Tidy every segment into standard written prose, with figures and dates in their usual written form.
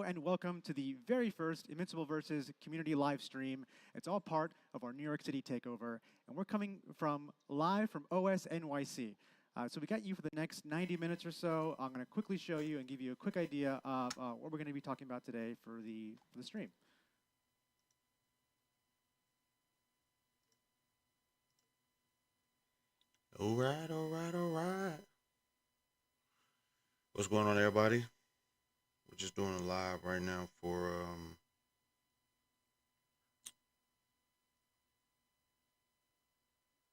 and welcome to the very first Invincible Versus community live stream. It's all part of our New York City takeover, and we're coming from live from OS NYC. So we got you for the next 90 minutes or so. I'm going to quickly show you and give you a quick idea of what we're going to be talking about today for the stream. All right, all right, all right. What's going on, everybody? We're just doing a live right now for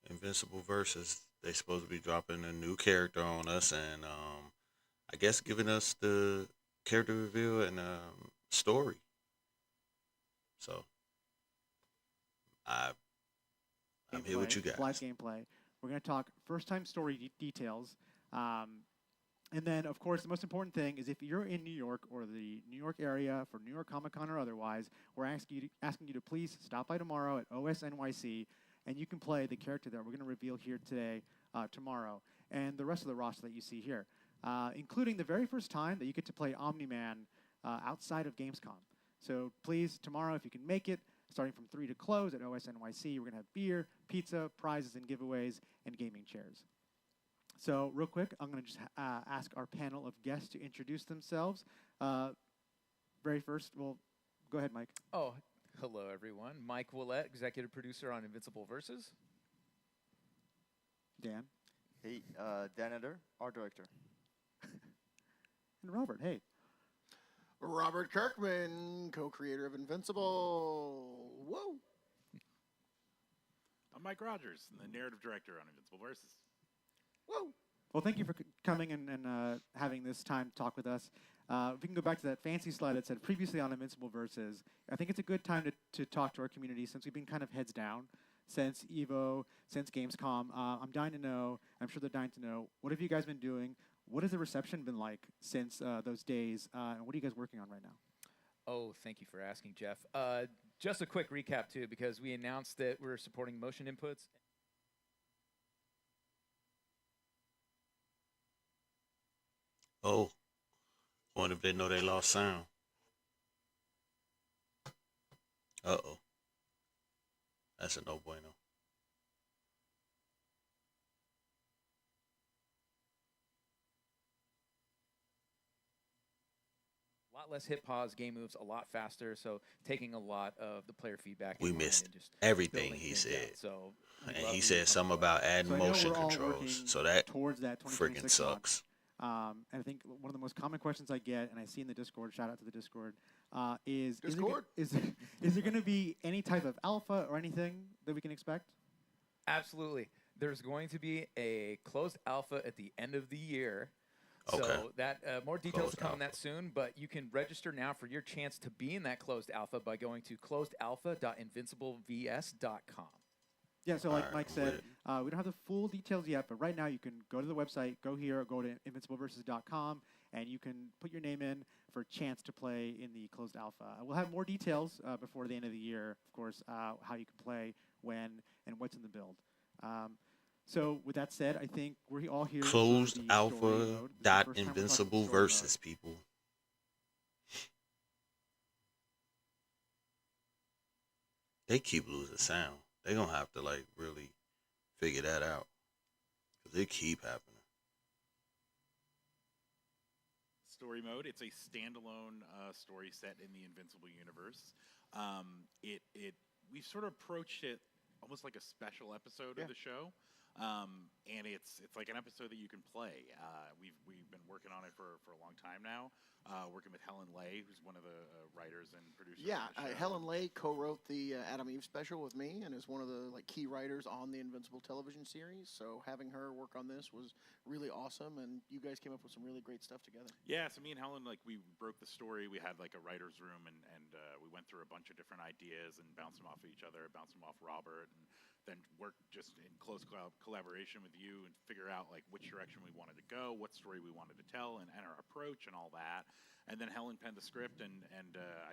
Invincible Versus. They supposed to be dropping a new character on us, and I guess giving us the character reveal and story. So I'm here with you guys. Live gameplay. We're going to talk first-time story details. And then, of course, the most important thing is if you're in New York or the New York area for New York Comic Con or otherwise, we're asking you to please stop by tomorrow at OS NYC, and you can play the character that we're going to reveal here today, tomorrow, and the rest of the roster that you see here, including the very first time that you get to play Omni-Man outside of Gamescom. So please, tomorrow, if you can make it, starting from 3 to close at OS NYC, we're going to have beer, pizza, prizes, and giveaways, and gaming chairs. So real quick, I'm going to just ask our panel of guests to introduce themselves. Very first, well, go ahead, Mike. Oh, hello, everyone. Mike Willett, executive producer on Invincible Versus. Dan. Hey, Dan Eder, art director. And Robert, hey. Robert Kirkman, co-creator of Invincible. Whoa. I'm Mike Rogers, the narrative director on Invincible Versus. Whoa. Well, thank you for coming and having this time to talk with us. If we can go back to that fancy slide that said previously on Invincible Versus, I think it's a good time to talk to our community since we've been kind of heads down since EVO, since Gamescom. I'm dying to know, I'm sure they're dying to know, what have you guys been doing? What has the reception been like since those days? And what are you guys working on right now? Oh, thank you for asking, Jeff. Just a quick recap, too, because we announced that we're supporting motion inputs. Oh, wonder if they know they lost sound. Uh-oh. That's a no bueno. A lot less hit pause, game moves a lot faster, so taking a lot of the player feedback. We missed everything he said. So and he said something about adding So motion controls. So that towards that freaking sucks. And I think one of the most common questions I get, and I see in the Discord, shout out to the Discord, is there going to be any type of alpha or anything that we can expect? Absolutely. There's going to be a closed alpha at the end of the year. Okay. So that more details to come on that soon, but you can register now for your chance to be in that closed alpha by going to closedalpha.invinciblevs.com. Yeah, so like Mike said, we don't have the full details yet, but right now you can go to the website, go here, or go to invincibleversus.com, and you can put your name in for a chance to play in the closed alpha. We'll have more details before the end of the year, of course, how you can play, when, and what's in the build. So with that said, I think we're all here. Closed alpha dot Invincible Versus, people. They keep losing sound. They're going to have to, like, really figure that out. Because it keep happening. Story mode. It's a standalone story set in the Invincible universe. We've sort of approached it almost like a special episode of the show. And it's like an episode that you can play. We've been working on it for a long time now, working with Helen Lay, who's one of the writers and producers. Yeah, of the show. Helen Lay co-wrote the Adam Eve special with me and is one of the key writers on the Invincible television series. So having her work on this was really awesome, and you guys came up with some really great stuff together. Yeah, so me and Helen, we broke the story. We had a writer's room, and we went through a bunch of different ideas and bounced them off of each other, bounced them off Robert, and then worked just in close collaboration with you and figure out which direction we wanted to go, what story we wanted to tell, and our approach and all that. And then Helen penned the script, and I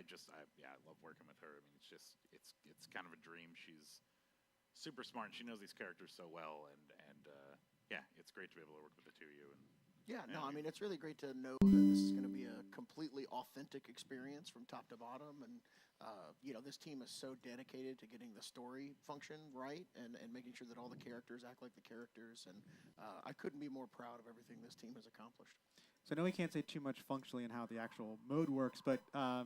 love working with her. I mean, it's kind of a dream. She's super smart, and she knows these characters so well, and it's great to be able to work with the two of you. And Yeah, no, Yeah. I mean, it's really great to know that this is going to be a completely authentic experience from top to bottom. And, this team is so dedicated to getting the story function right and making sure that all the characters act like the characters. And I couldn't be more proud of everything this team has accomplished. So I know we can't say too much functionally in how the actual mode works, but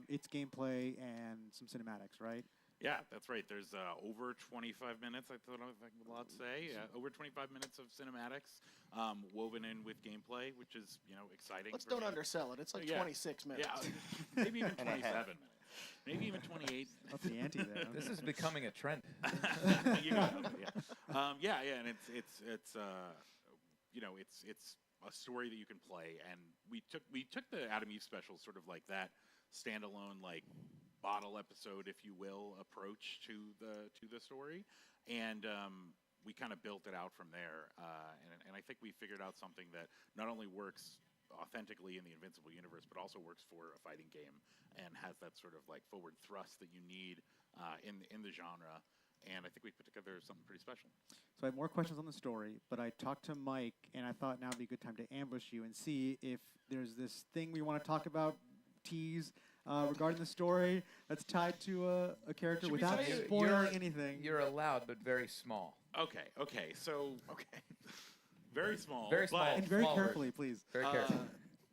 it's gameplay and some cinematics, right? Yeah, that's right. There's over 25 minutes, I thought I was allowed to say. Over 25 minutes of cinematics woven in with gameplay, which is, exciting. Let's for don't me. undersell it. It's like Yeah. 26 minutes. Yeah, maybe even And a half. 27 minutes. Maybe even 28. Up the ante there. This is becoming a trend. You got it, yeah, and it's a story that you can play, and we took the Adam Eve special sort of like that standalone like bottle episode, if you will, approach to the story, and we kind of built it out from there, and I think we figured out something that not only works authentically in the Invincible universe, but also works for a fighting game and has that sort of like forward thrust that you need in the genre. And I think we put together something pretty special. So I have more questions on the story, but I talked to Mike, and I thought now would be a good time to ambush you and see if there's this thing we want to talk about, tease, regarding the story that's tied to a character Should we without say spoiling anything. You're allowed, but very small. Okay, so very small, Very small. but And very Small carefully, please. Very careful.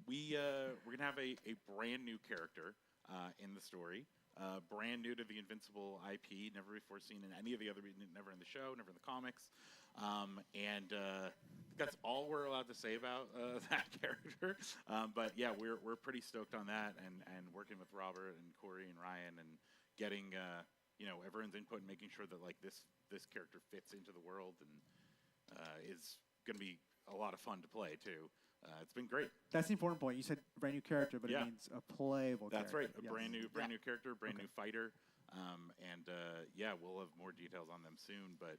we're gonna have a brand new character in the story, brand new to the Invincible IP, never before seen in any of the other, never in the show, never in the comics, and that's all we're allowed to say about that character. But yeah, we're pretty stoked on that, and working with Robert and Corey and Ryan and getting everyone's input and making sure that like this character fits into the world and is going to be a lot of fun to play too. It's been great. That's the important point. You said brand new character, but Yeah. it means a playable That's character. right. A Yes. brand new character, brand Okay. new fighter, and we'll have more details on them soon. But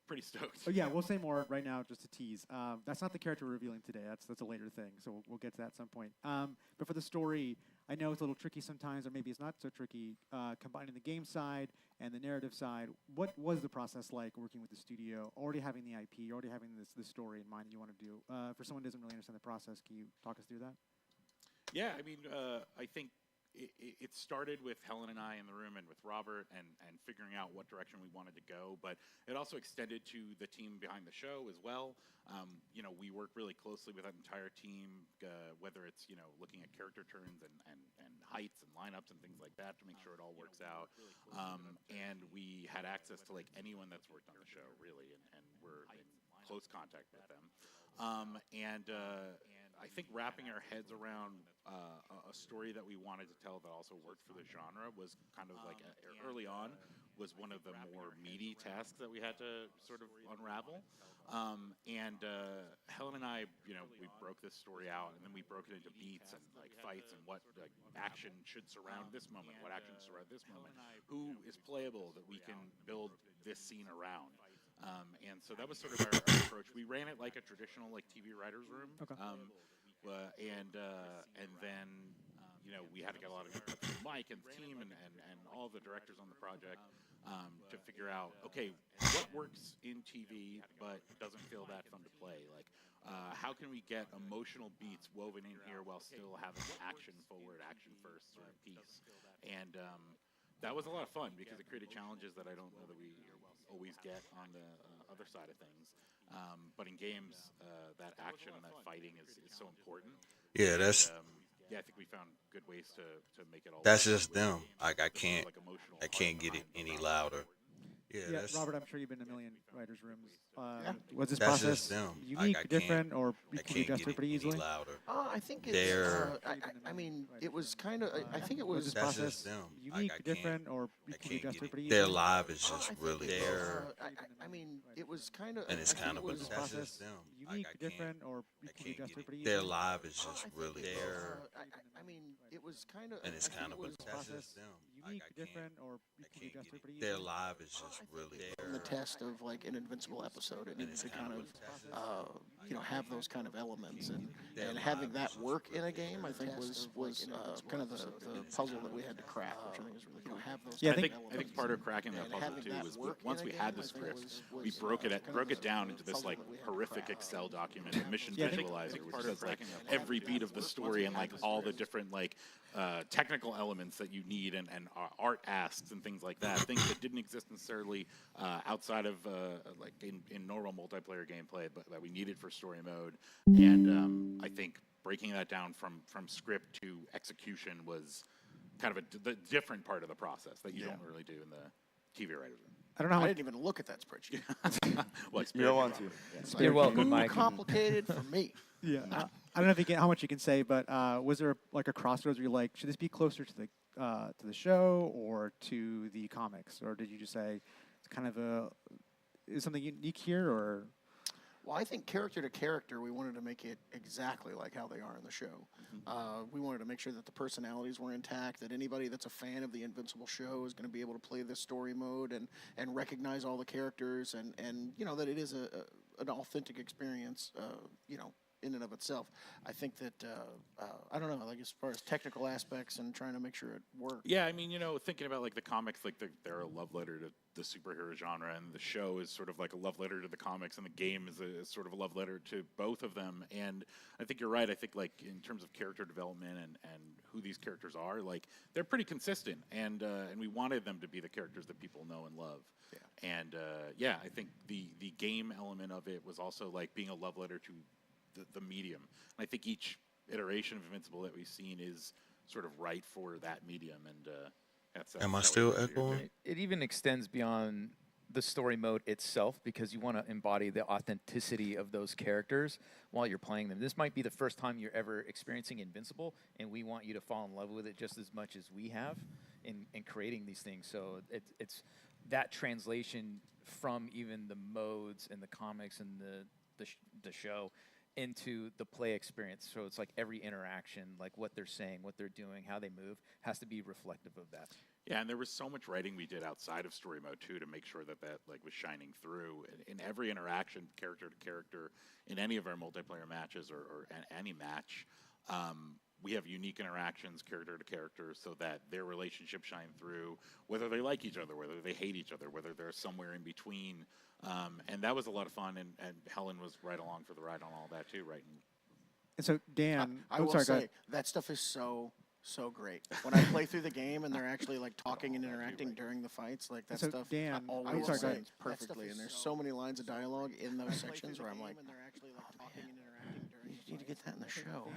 pretty stoked. Oh yeah, we'll say more right now, just to tease. That's not the character we're revealing today. That's a later thing, so we'll get to that at some point. But for the story, I know it's a little tricky sometimes, or maybe it's not so tricky. Combining the game side and the narrative side, what was the process like working with the studio, already having the IP, already having this story in mind that you want to do? For someone who doesn't really understand the process, can you talk us through that? Yeah, I mean, I think it started with Helen and I in the room and with Robert and figuring out what direction we wanted to go, but it also extended to the team behind the show as well. We work really closely with that entire team, whether it's, looking at character turns and heights and lineups and things like that to make sure it all works out. And we had access to like anyone that's worked on the show really, and we're in close contact with them. I think wrapping our heads around a story that we wanted to tell that also worked for the genre was kind of like early on was one of the more meaty tasks that we had to sort of unravel. Helen and I, we broke this story out, and then we broke it into beats and like fights and what like action should surround this moment, what action should surround this moment, who is playable that we can build this scene around. And so that was sort of our approach. We ran it like a traditional like TV writer's room. Okay. And then we had to get a lot of input from Mike and the team and all the directors on the project to figure out, okay, what works in TV but doesn't feel that fun to play? Like, how can we get emotional beats woven in here while still having action forward, action first sort of piece? And that was a lot of fun because it created challenges that I don't know that we always get on the other side of things. But in games, that action and that fighting is so important. Yeah, that's I think we found good ways to make it all. that's work just with them. games. Like I There's can't like emotional I heart can't get it behind any them. louder. Yeah, Yeah, that's Robert, I'm sure you've been in a million writers' rooms. Yeah. Was this That's process just them. unique, I can't- different, or I can you can't adjust get it pretty it easily? any louder. I think it's. They're- I mean, it was kind of. I think it Was was. this That's process just them. unique, I can't- different, or I can you can't adjust get it pretty it. easily? Their live is I just think really it's, there, I mean, it was kind of. and it's I think kind it of was. this that's process just them. unique, I can't- different, or I can you can't adjust get it pretty it. Their easily? live is I just think really it's, there, I mean, it was kind of. and it's I think kind of it was. that's just them. Unique, I can't- different, or I can you can't adjust get it pretty it. Their easily? live is just really from the test of like an Invincible episode. It needed to kind of, have those kind of elements, and having that work in a game, I think was kind of the puzzle that we had to crack, which I think is really cool. Have those Yeah, I I think think- I think part of cracking that puzzle too was once we had the script, we broke it down into this like horrific Excel document, a mission Yeah, I think- visualizer, which says like every beat of the story and like all the different like technical elements that you need and art asks and things like that, things that didn't exist necessarily outside of like in normal multiplayer gameplay, but that we needed for story mode. And I think breaking that down from script to execution was kind of the different part of the process that you don't really do in the TV writer's room. I don't know how I much, didn't even look at that spreadsheet. Well, You don't want to. It's You're welcome, too Mike. complicated for me. yeah. I don't know if you can, how much you can say, but was there like a crossroads where you're like, should this be closer to the show or to the comics, or did you just say it's kind of is something unique here, or? Well, I think character to character, we wanted to make it exactly like how they are in the show. We wanted to make sure that the personalities were intact, that anybody that's a fan of the Invincible show is going to be able to play this story mode and recognize all the characters, and that it is an authentic experience, in and of itself. I think that, I don't know, like as far as technical aspects and trying to make sure it works. Yeah, I mean, thinking about like the comics, like they're a love letter to the superhero genre, and the show is sort of like a love letter to the comics, and the game is sort of a love letter to both of them. And I think you're right. I think like in terms of character development and who these characters are, like they're pretty consistent, and we wanted them to be the characters that people know and love. Yeah. And I think the game element of it was also like being a love letter to the medium. And I think each iteration of Invincible that we've seen is sort of right for that medium. And that's Am I how we still put it here. echoing? It even extends beyond the story mode itself because you want to embody the authenticity of those characters while you're playing them. This might be the first time you're ever experiencing Invincible, and we want you to fall in love with it just as much as we have in creating these things. So it's that translation from even the modes and the comics and the show into the play experience. So it's like every interaction, like what they're saying, what they're doing, how they move, has to be reflective of that. Yeah, and there was so much writing we did outside of story mode too to make sure that like was shining through in every interaction, character to character, in any of our multiplayer matches or any match. We have unique interactions, character to character, so that their relationships shine through, whether they like each other, whether they hate each other, whether they're somewhere in between. And that was a lot of fun, and Helen was right along for the ride on all that too, right? And so Dan, I will sorry, go say ahead. that stuff is so great. When I play through the game and they're actually like talking and interacting during the fights, like that So, stuff Dan, always sorry, go ahead. lands perfectly. And there's so many lines of dialogue in those sections where I'm like, you need to get that in the show.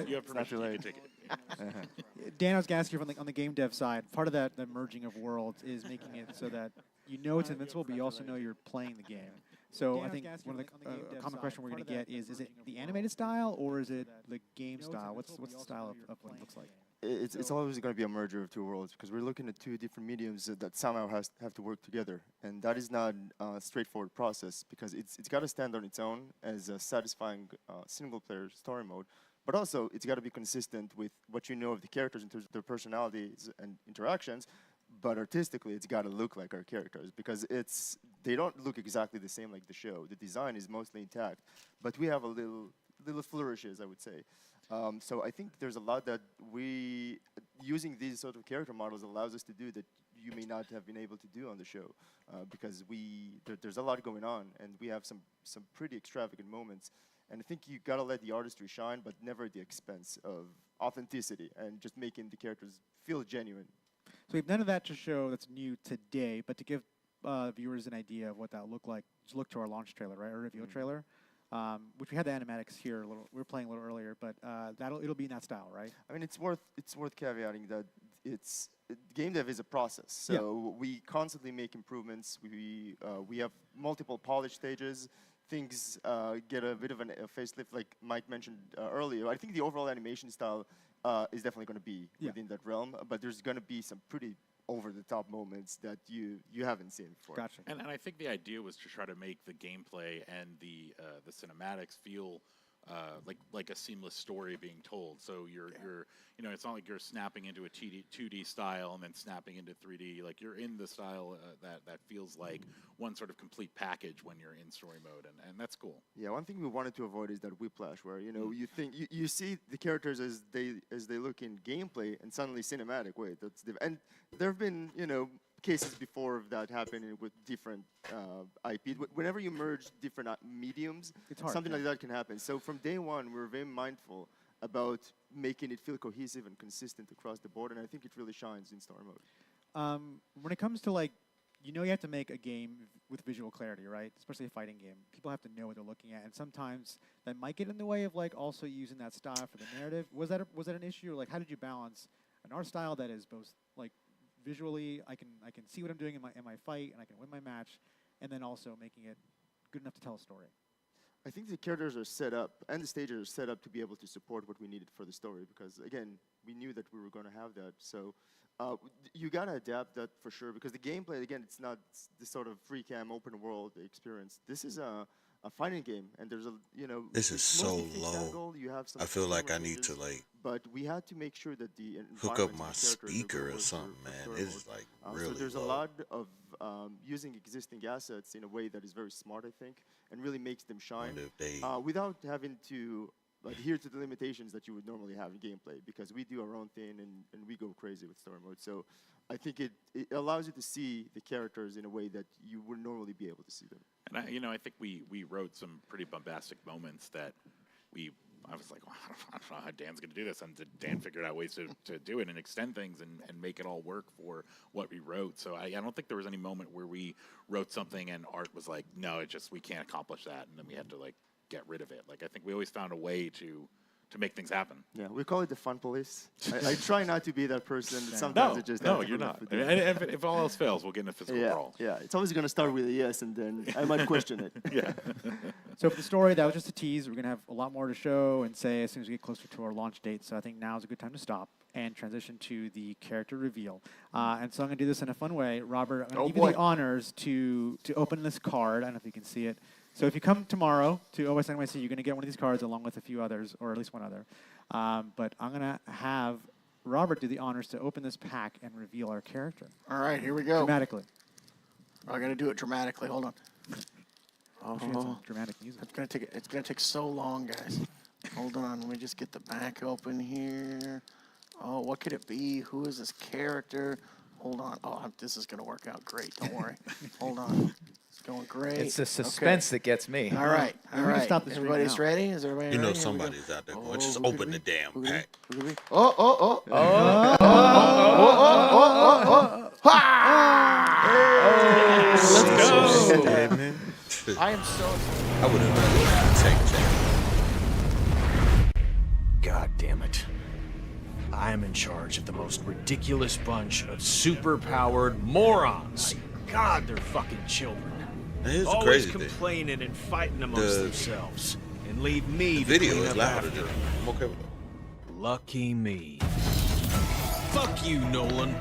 You have permission to take it. Dan, I was going to ask you on the game dev side, part of that the merging of worlds is making it so that you know it's Invincible, but you also know you're playing the game. So I think one of the common question we're going to get is it the animated style or is it the game style? What's the style of what it looks like? It's always going to be a merger of two worlds because we're looking at two different mediums that somehow have to work together, and that is not a straightforward process because it's got to stand on its own as a satisfying single-player story mode, but also it's got to be consistent with what you know of the characters in terms of their personalities and interactions. But artistically, it's got to look like our characters because they don't look exactly the same like the show. The design is mostly intact, but we have a little flourishes, I would say. So I think there's a lot that using these sort of character models allows us to do that you may not have been able to do on the show because there's a lot going on and we have some pretty extravagant moments. And I think you got to let the artistry shine, but never at the expense of authenticity and just making the characters feel genuine. So we have none of that to show that's new today, but to give viewers an idea of what that looked like, just look to our launch trailer, right, our reveal trailer, which we had the animatics here. We were playing a little earlier, but it'll be in that style, right? I mean, it's worth caveating that game dev is a process. So we constantly make improvements. We have multiple polish stages. Things get a bit of a facelift, like Mike mentioned earlier. I think the overall animation style is definitely going to be within that realm, but there's going to be some pretty over-the-top moments that you haven't seen before. Gotcha. And I think the idea was to try to make the gameplay and the cinematics feel like a seamless story being told. So you're it's not like you're snapping into a 2D style and then snapping into 3D. Like you're in the style that feels like one sort of complete package when you're in story mode, and that's cool. Yeah, one thing we wanted to avoid is that whiplash, where you think you see the characters as they look in gameplay, and suddenly cinematic. Wait, and there have been cases before of that happening with different IP. Whenever you merge different mediums, It's hard, something yeah. like that can happen. So from day one, we're very mindful about making it feel cohesive and consistent across the board, and I think it really shines in story mode. When it comes to you have to make a game with visual clarity, right? Especially a fighting game. People have to know what they're looking at, and sometimes that might get in the way of also using that style for the narrative. Was that an issue? Or how did you balance an art style that is both visually I can see what I'm doing in my fight and I can win my match, and then also making it good enough to tell a story? I think the characters are set up, and the stages are set up to be able to support what we needed for the story, because, again, we knew that we were going to have that. So you got to adapt that for sure, because the gameplay, again, it's not the sort of free cam open world experience. This is a fighting game, and there's This is it's so mostly fixed low. angle. You have some I feel like I camera need to changes, like but we had to make sure that the hook up environments and my the characters are speaker good or for something, man. story It's mode. like So really there's a low. lot of using existing assets in a way that is very smart, I think, and really makes them shine Wonder if they without having to adhere to the limitations that you would normally have in gameplay, because we do our own thing and we go crazy with story mode. So I think it allows you to see the characters in a way that you would normally be able to see them. And I think we wrote some pretty bombastic moments that I was like, well, I don't know how Dan's going to do this. And Dan figured out ways to do it and extend things and make it all work for what we wrote. So I don't think there was any moment where we wrote something and Art was like, no, we can't accomplish that. And then we had to get rid of it. I think we always found a way to make things happen. Yeah, we call it the fun police. I try not to be that person. But No. sometimes it just No, has to you're go not. with And it. if all else fails, we'll get in a physical Yeah, brawl. yeah. It's always going to start with a yes, and then I might question it. Yeah. So for the story, that was just a tease. We're going to have a lot more to show and say as soon as we get closer to our launch date. So I think now is a good time to stop and transition to the character reveal. And so I'm going to do this in a fun way. Robert, I'm going to give you the honors to open this card. I don't know if you can see it. So if you come tomorrow to OS NYC, you're going to get one of these cards along with a few others, or at least one other. But I'm going to have Robert do the honors to open this pack and reveal our character. All right, here we go. Dramatically. I got to do it dramatically. Hold on. Wish we had some dramatic music. It's gonna take so long, guys. Hold on, let me just get the back open here. Oh, what could it be? Who is this character? Hold on. Oh, this is gonna work out great. Don't worry. Hold on. It's going great. It's the suspense that gets me. All right, all We're gonna right. stop the stream Everybody's now. ready? Is everybody You know ready? Here we go. somebody's out there going, just who could open the it be? damn Who could it be? pack. Who could it be? Let's go. Stedman. I am so excited. I would have rather take Jack. God damn it. I am in charge of the most ridiculous bunch of super-powered morons. God, they're fucking children. And here's the Always crazy thing. complaining and fighting amongst The- themselves. And leave me The to video clean is up louder after. than I'm okay with that. Lucky me. Fuck you, Nolan.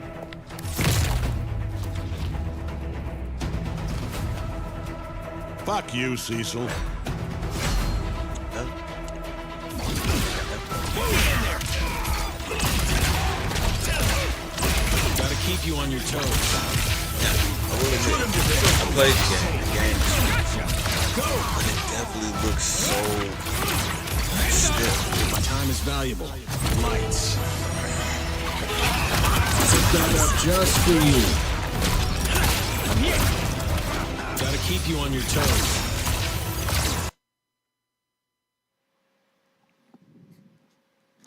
Fuck you, Cecil. Gotta keep you on your toes. I will admit, I played the game. The game is but it definitely looks so stiff. My time is valuable. Lights. Set that up just for you. I'm here. Gotta keep you on your toes.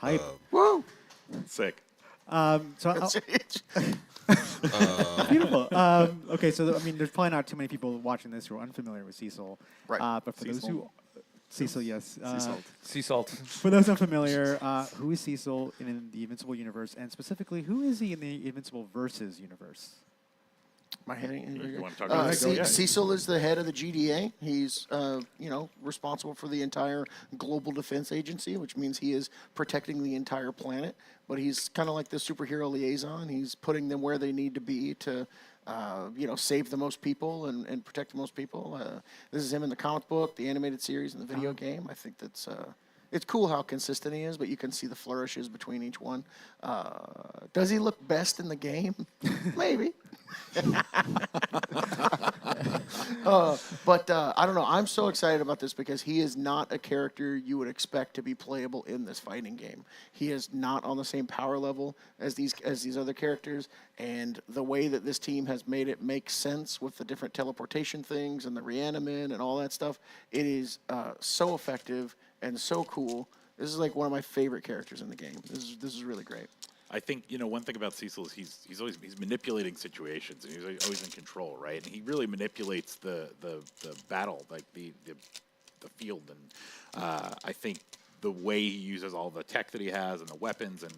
Hype. Woo! Sick. So beautiful. Okay, so there's probably not too many people watching this who are unfamiliar with Cecil. Right. But for those who, Cecil, yes. Sea salt. For those unfamiliar, who is Cecil in the Invincible universe, and specifically, who is he in the Invincible Versus universe? My heading. You want to talk about that? Go, yeah. Cecil is the head of the GDA. He's, responsible for the entire global defense agency, which means he is protecting the entire planet. But he's kind of like the superhero liaison. He's putting them where they need to be to save the most people and protect the most people. This is him in the comic book, the animated series, and the video game. I think that's it's cool how consistent he is, but you can see the flourishes between each one. Does he look best in the game? Maybe. But I don't know. I'm so excited about this because he is not a character you would expect to be playable in this fighting game. He is not on the same power level as these other characters, and the way that this team has made it make sense with the different teleportation things and the reanimate and all that stuff, it is so effective and so cool. This is like one of my favorite characters in the game. This is really great. I think one thing about Cecil is he's always manipulating situations and he's always in control, right? And he really manipulates the battle, like the field, and I think the way he uses all the tech that he has and the weapons and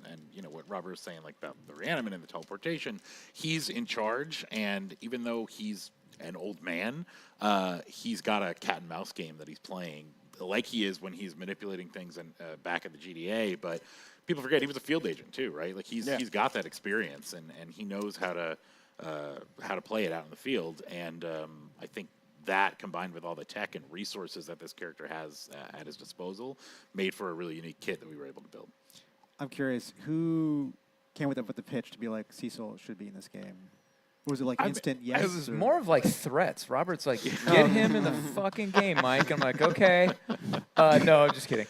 what Robert was saying, like about the reanimate and the teleportation, he's in charge. And even though he's an old man, he's got a cat and mouse game that he's playing, like he is when he's manipulating things and back at the GDA, but people forget he was a field agent too, right? Like he's got that experience and he knows how to play it out in the field. And I think that combined with all the tech and resources that this character has at his disposal made for a really unique kit that we were able to build. I'm curious, who came up with the pitch to be like Cecil should be in this game? Or was it like instant yes? It was or- more of like threats. Robert's like, get him in the fucking game, Mike. I'm like, okay. No, I'm just kidding.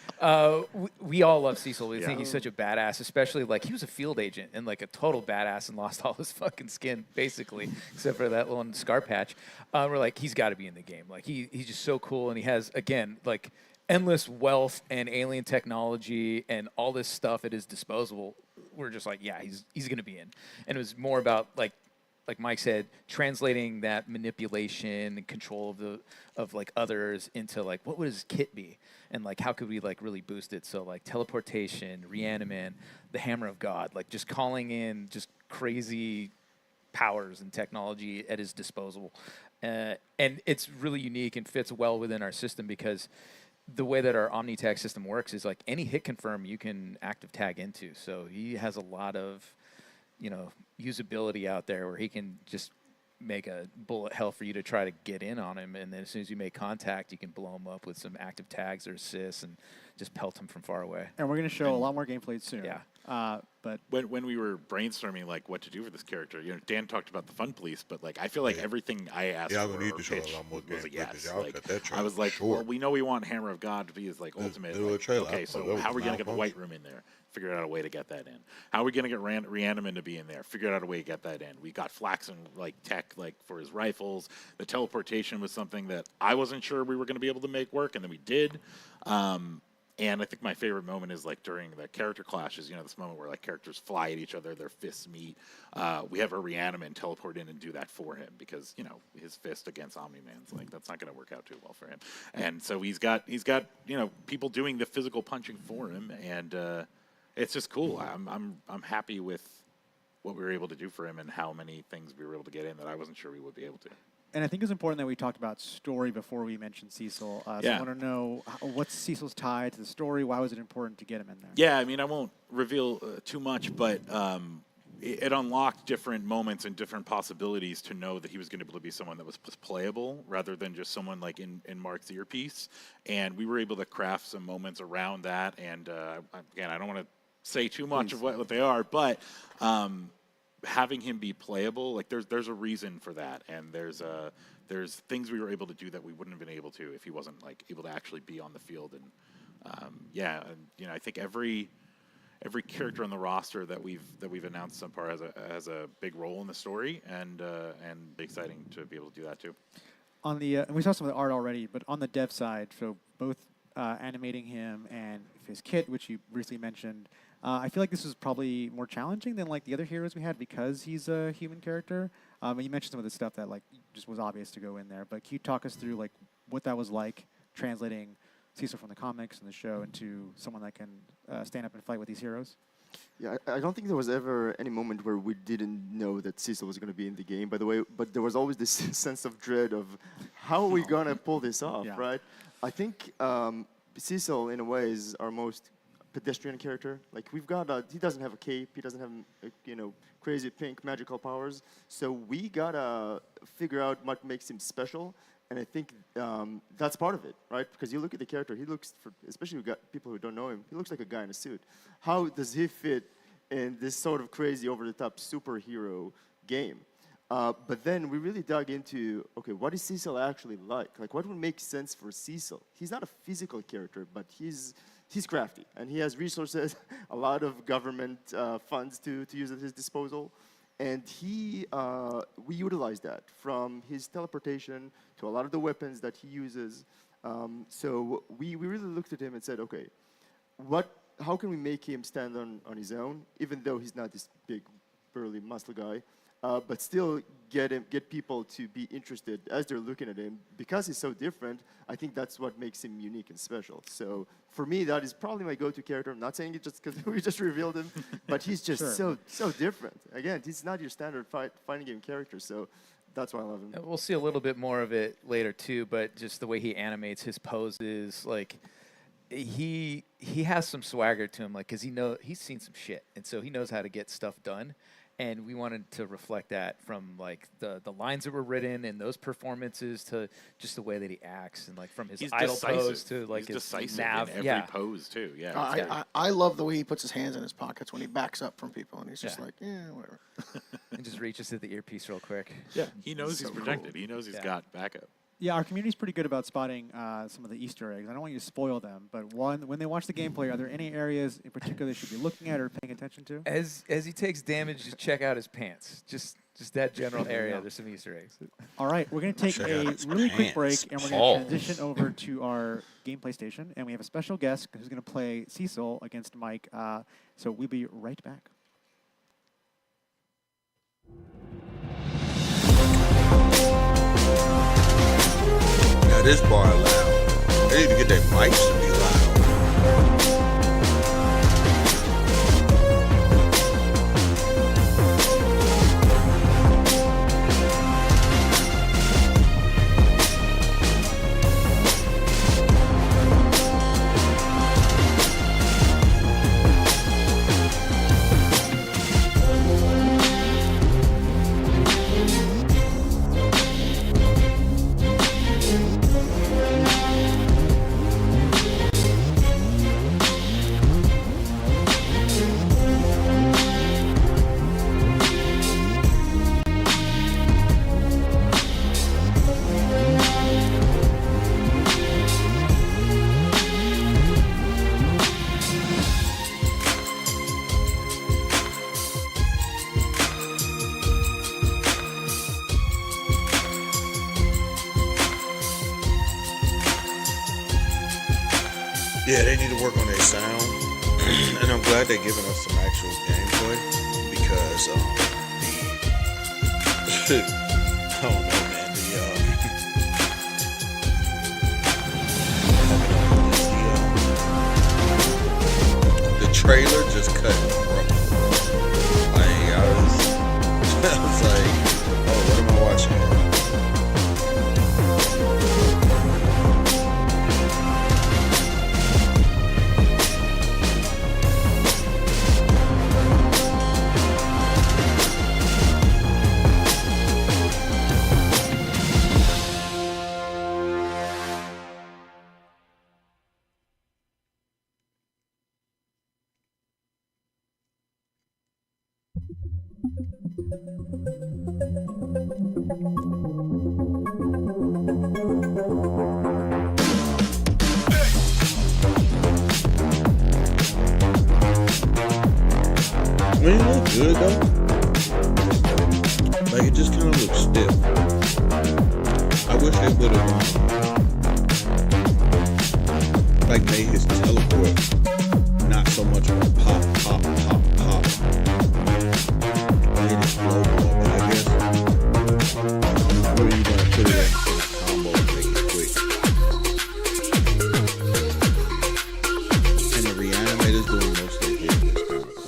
We all love Cecil. We think he's such a badass, especially like he was a field agent and like a total badass and lost all his fucking skin, basically, except for that little scar patch. We're like, he's got to be in the game. Like he's just so cool. And he has, again, like endless wealth and alien technology and all this stuff at his disposal. We're just like, yeah, he's going to be in. And it was more about like Mike said, translating that manipulation and control of like others into like what would his kit be, and like how could we like really boost it? So like teleportation, reanimate, the hammer of God, like just calling in just crazy powers and technology at his disposal, and it's really unique and fits well within our system because the way that our OmniTag system works is like any hit confirm you can active tag into. So he has a lot of usability out there where he can just make a bullet hell for you to try to get in on him, and then as soon as you make contact, you can blow him up with some active tags or assists and just pelt him from far away. And we're going to show a lot more gameplay soon. Yeah. But when we were brainstorming like what to do for this character, Dan talked about the fun police, but like I feel like everything I asked Yeah, for we need or to show a pitched lot more was a gameplay, yes. 'cause y'all Like, cut that I trailer was like, short. well, we know we want Hammer of God to be his like ultimate. do a Like, trailer. okay, I thought that so was how are we gonna get the malfunction. White Room in there? Figured out a way to get that in. How are we gonna get Reanimate to be in there? Figured out a way to get that in. We got Flaxen like tech like for his rifles. The teleportation was something that I wasn't sure we were gonna be able to make work, and then we did. And I think my favorite moment is like during the character clashes, this moment where like characters fly at each other, their fists meet. We have a reanimate teleport in and do that for him because, his fist against Omni-Man's like, that's not going to work out too well for him. And so he's got, people doing the physical punching for him. And it's just cool. I'm happy with what we were able to do for him and how many things we were able to get in that I wasn't sure we would be able to. And I think it's important that we talked about story before we mentioned Cecil. So I want to know what's Cecil's tie to the story. Why was it important to get him in there? Yeah, I mean, I won't reveal too much, but it unlocked different moments and different possibilities to know that he was going to be able to be someone that was playable rather than just someone like in Mark's earpiece. And we were able to craft some moments around that. And again, I don't want to say too much of what they are, but having him be playable, like there's a reason for that, and there's things we were able to do that we wouldn't have been able to if he wasn't like able to actually be on the field. And I think every character on the roster that we've announced so far has a big role in the story, and exciting to be able to do that too. On the and we saw some of the art already, but on the dev side, so both animating him and his kit, which you briefly mentioned. I feel like this is probably more challenging than like the other heroes we had because he's a human character. And you mentioned some of the stuff that like just was obvious to go in there. But can you talk us through like what that was like translating Cecil from the comics and the show into someone that can stand up and fight with these heroes? Yeah, I don't think there was ever any moment where we didn't know that Cecil was going to be in the game, by the way, but there was always this sense of dread of how are we going to pull this off, right? I think Cecil, in a way, is our most pedestrian character. Like we've got, he doesn't have a cape, he doesn't have, crazy pink magical powers. So we gotta figure out what makes him special, and I think that's part of it, right? Because you look at the character, he looks, especially people who don't know him, he looks like a guy in a suit. How does he fit in this sort of crazy, over-the-top superhero game? But then we really dug into, okay, what is Cecil actually like? Like, what would make sense for Cecil? He's not a physical character, but he's crafty, and he has resources, a lot of government funds to use at his disposal. And we utilize that from his teleportation to a lot of the weapons that he uses. So we really looked at him and said, okay, how can we make him stand on his own, even though he's not this big, burly, muscle guy, but still get people to be interested as they're looking at him. Because he's so different, I think that's what makes him unique and special. So for me, that is probably my go-to character. I'm not saying it just because we just revealed him, but he's just so different. Again, he's not your standard fighting game character, so that's why I love him. We'll see a little bit more of it later too, but just the way he animates his poses, like he has some swagger to him, like because he's seen some shit, and so he knows how to get stuff done. And we wanted to reflect that from like the lines that were written and those performances to just the way that he acts, and like from his idle pose to like he's his decisive nav. in every pose too. Yeah, I love the way he puts his hands in his pockets when he backs up from people, and he's just like, whatever. And just reaches to the earpiece real quick. Yeah, he knows he's so protected. cool. He knows he's got backup. Yeah, our community's pretty good about spotting some of the Easter eggs. I don't want you to spoil them, but when they watch the gameplay, are there any areas in particular they should be looking at or paying attention to? As he takes damage, just check out his pants. Just that general area. There's some Easter eggs. All right, we're going to take Check a out his really quick break, pants. and we're going to transition over to our gameplay station, and we have a special guest who's going to play Cecil against Mike. So we'll be right back. Now this bar loud. They need to get their mics to be loud. Yeah, they need to work on their sound, and I'm glad they're giving us some actual gameplay because I don't know, man. The trailer just cut, bro. Like I was like, oh, what am I watching? I mean, it looks good though. Like it just kind of looks stiff. I wish they would have like made his teleport not so much of a pop, pop, pop, pop. Made it blow up, I guess. Where are you gonna put it in for the combo and make it quick? And the reanimator's doing most of the hit. That's kind of cool.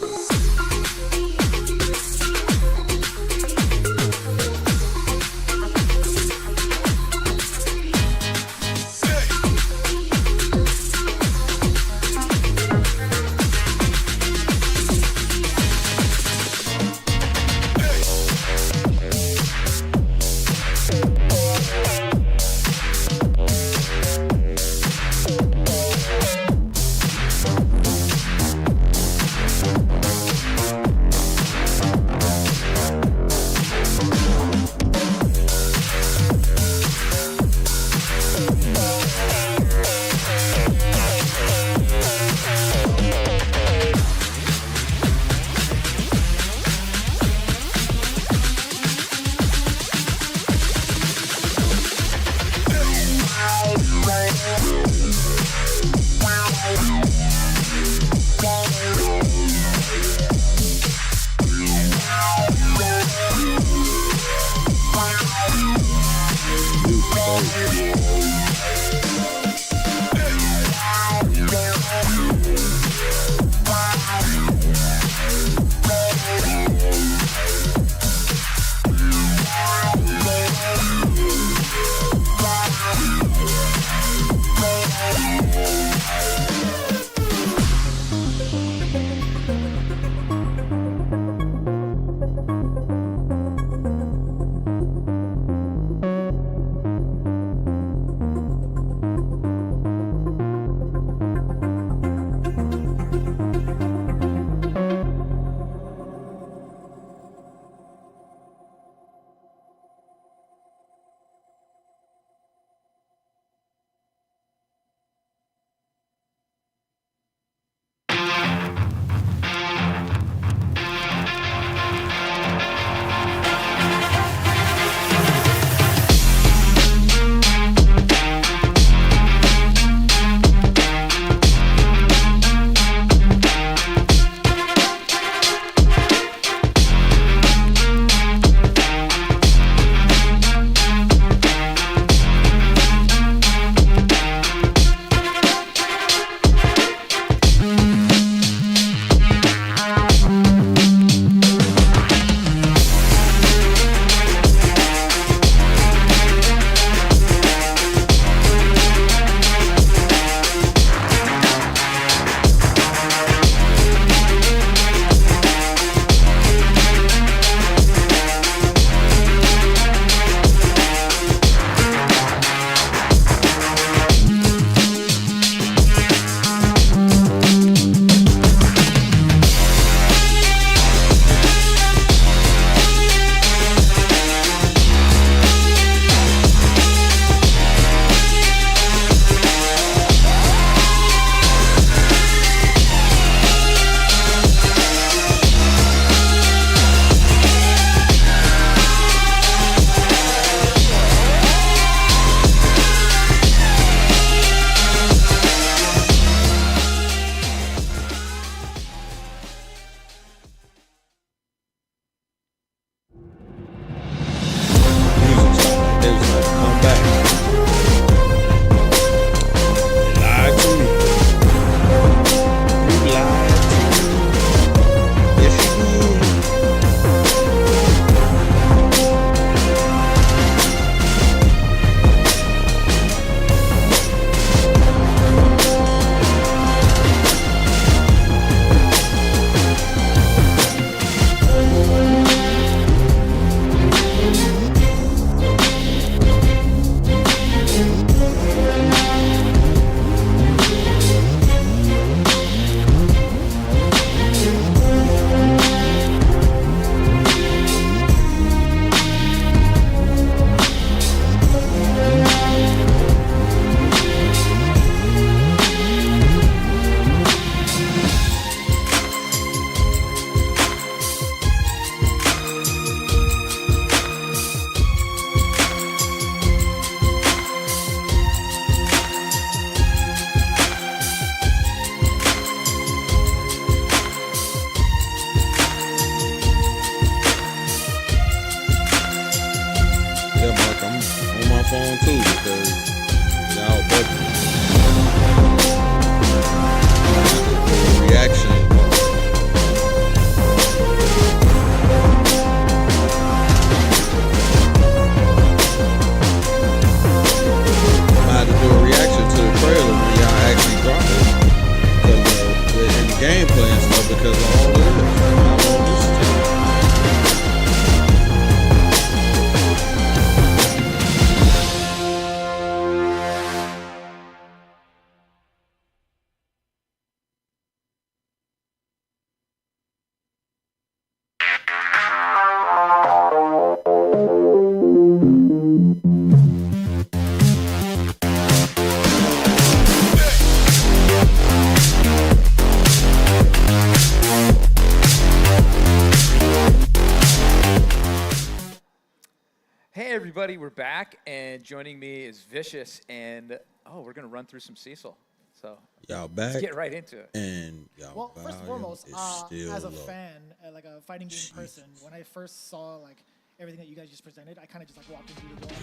everybody, we're back, and joining me is Vicious, and we're gonna run through some Cecil. So Y'all back, let's get right into it. and y'all Well, first and foremost, is still as a low. fan, like a fighting game person, when I first saw like everything that you guys just presented, I kind of just like walked into the door.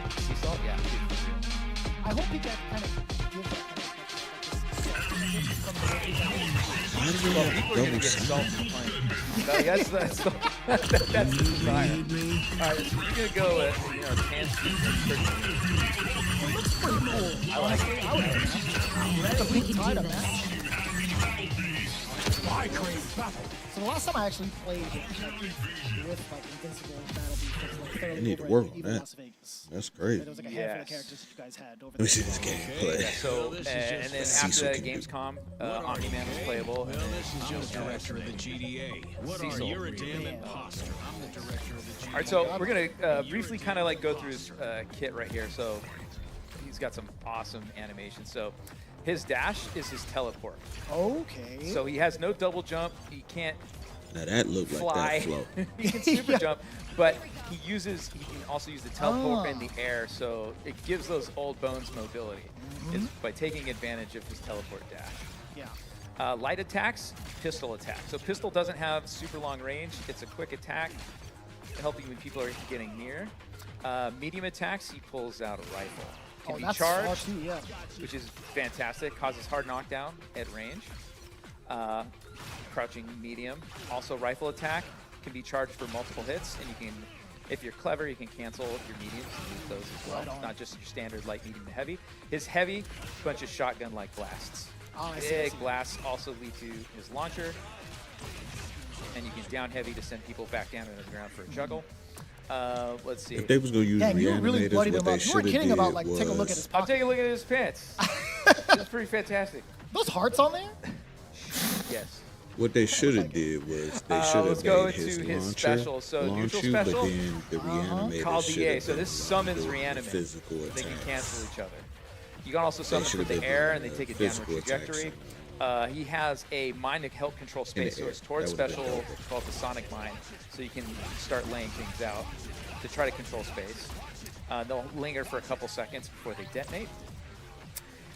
And Cecil, yeah. I hope you guys kind of give that kind of Why do we Well, have people are gonna double get sound? salty playing. No, that's the desire. All right, so you're gonna go with pants. I like it. I would have that. Complete tied on that. So the last time I actually played with Invincible Battle Beast, I need to work on that. Las Vegas. That's great. There was like a handful of Yes. characters that you guys had over Let me there. see this gameplay. So, and then after Cecil that, can do. Gamescom, Omni-Man was playable. Well, this is just director of the GDA. What are Cecil. you? You're a damn imposter. I'm the director of the GDA. All right, so we're gonna briefly kind of like go through his kit right here. So he's got some awesome animations. So his dash is his teleport. Okay. So he has no double jump. He can't Now that looked like fly. that flow. He can super Yeah. jump, but he can also use the teleport in the air. So it gives those old bones mobility is by taking advantage of his teleport dash. yeah. Light attacks, pistol attack. So pistol doesn't have super long range. It's a quick attack, helping when people are getting near. Medium attacks, he pulls out a rifle. Can Oh, be that's charged, hard too, yeah. which is fantastic. Causes hard knockdown at range. Crouching medium. Also rifle attack can be charged for multiple hits, and you can, if you're clever, you can cancel your mediums and use those as well. Right on. Not just your standard light, medium, and heavy. His heavy, bunch of shotgun-like blasts. Oh, I see, I Big see. blasts also lead to his launcher, and you can down heavy to send people back down into the ground for a juggle. Let's see. If they was gonna use Yeah, you really reanimators, bloodied what him they up. You should weren't have kidding did about like take a look at his was I'll pocket. take a look at his pants. It's pretty fantastic. Those hearts on there? Yes. what they should have did was they should let's have go made his into his launcher special. So launch neutral you, special, but then the reanimator called should DA. have So been this summons doing the reanimate. physical They can attacks. cancel each other. You can also summon should've for the been air, doing and they the take a downward physical attacks trajectory. He has a mine to help control space, so air. it's towards That would've special been dope. called the Sonic Mine, so you can start laying things out to try to control space. They'll linger for a couple seconds before they detonate.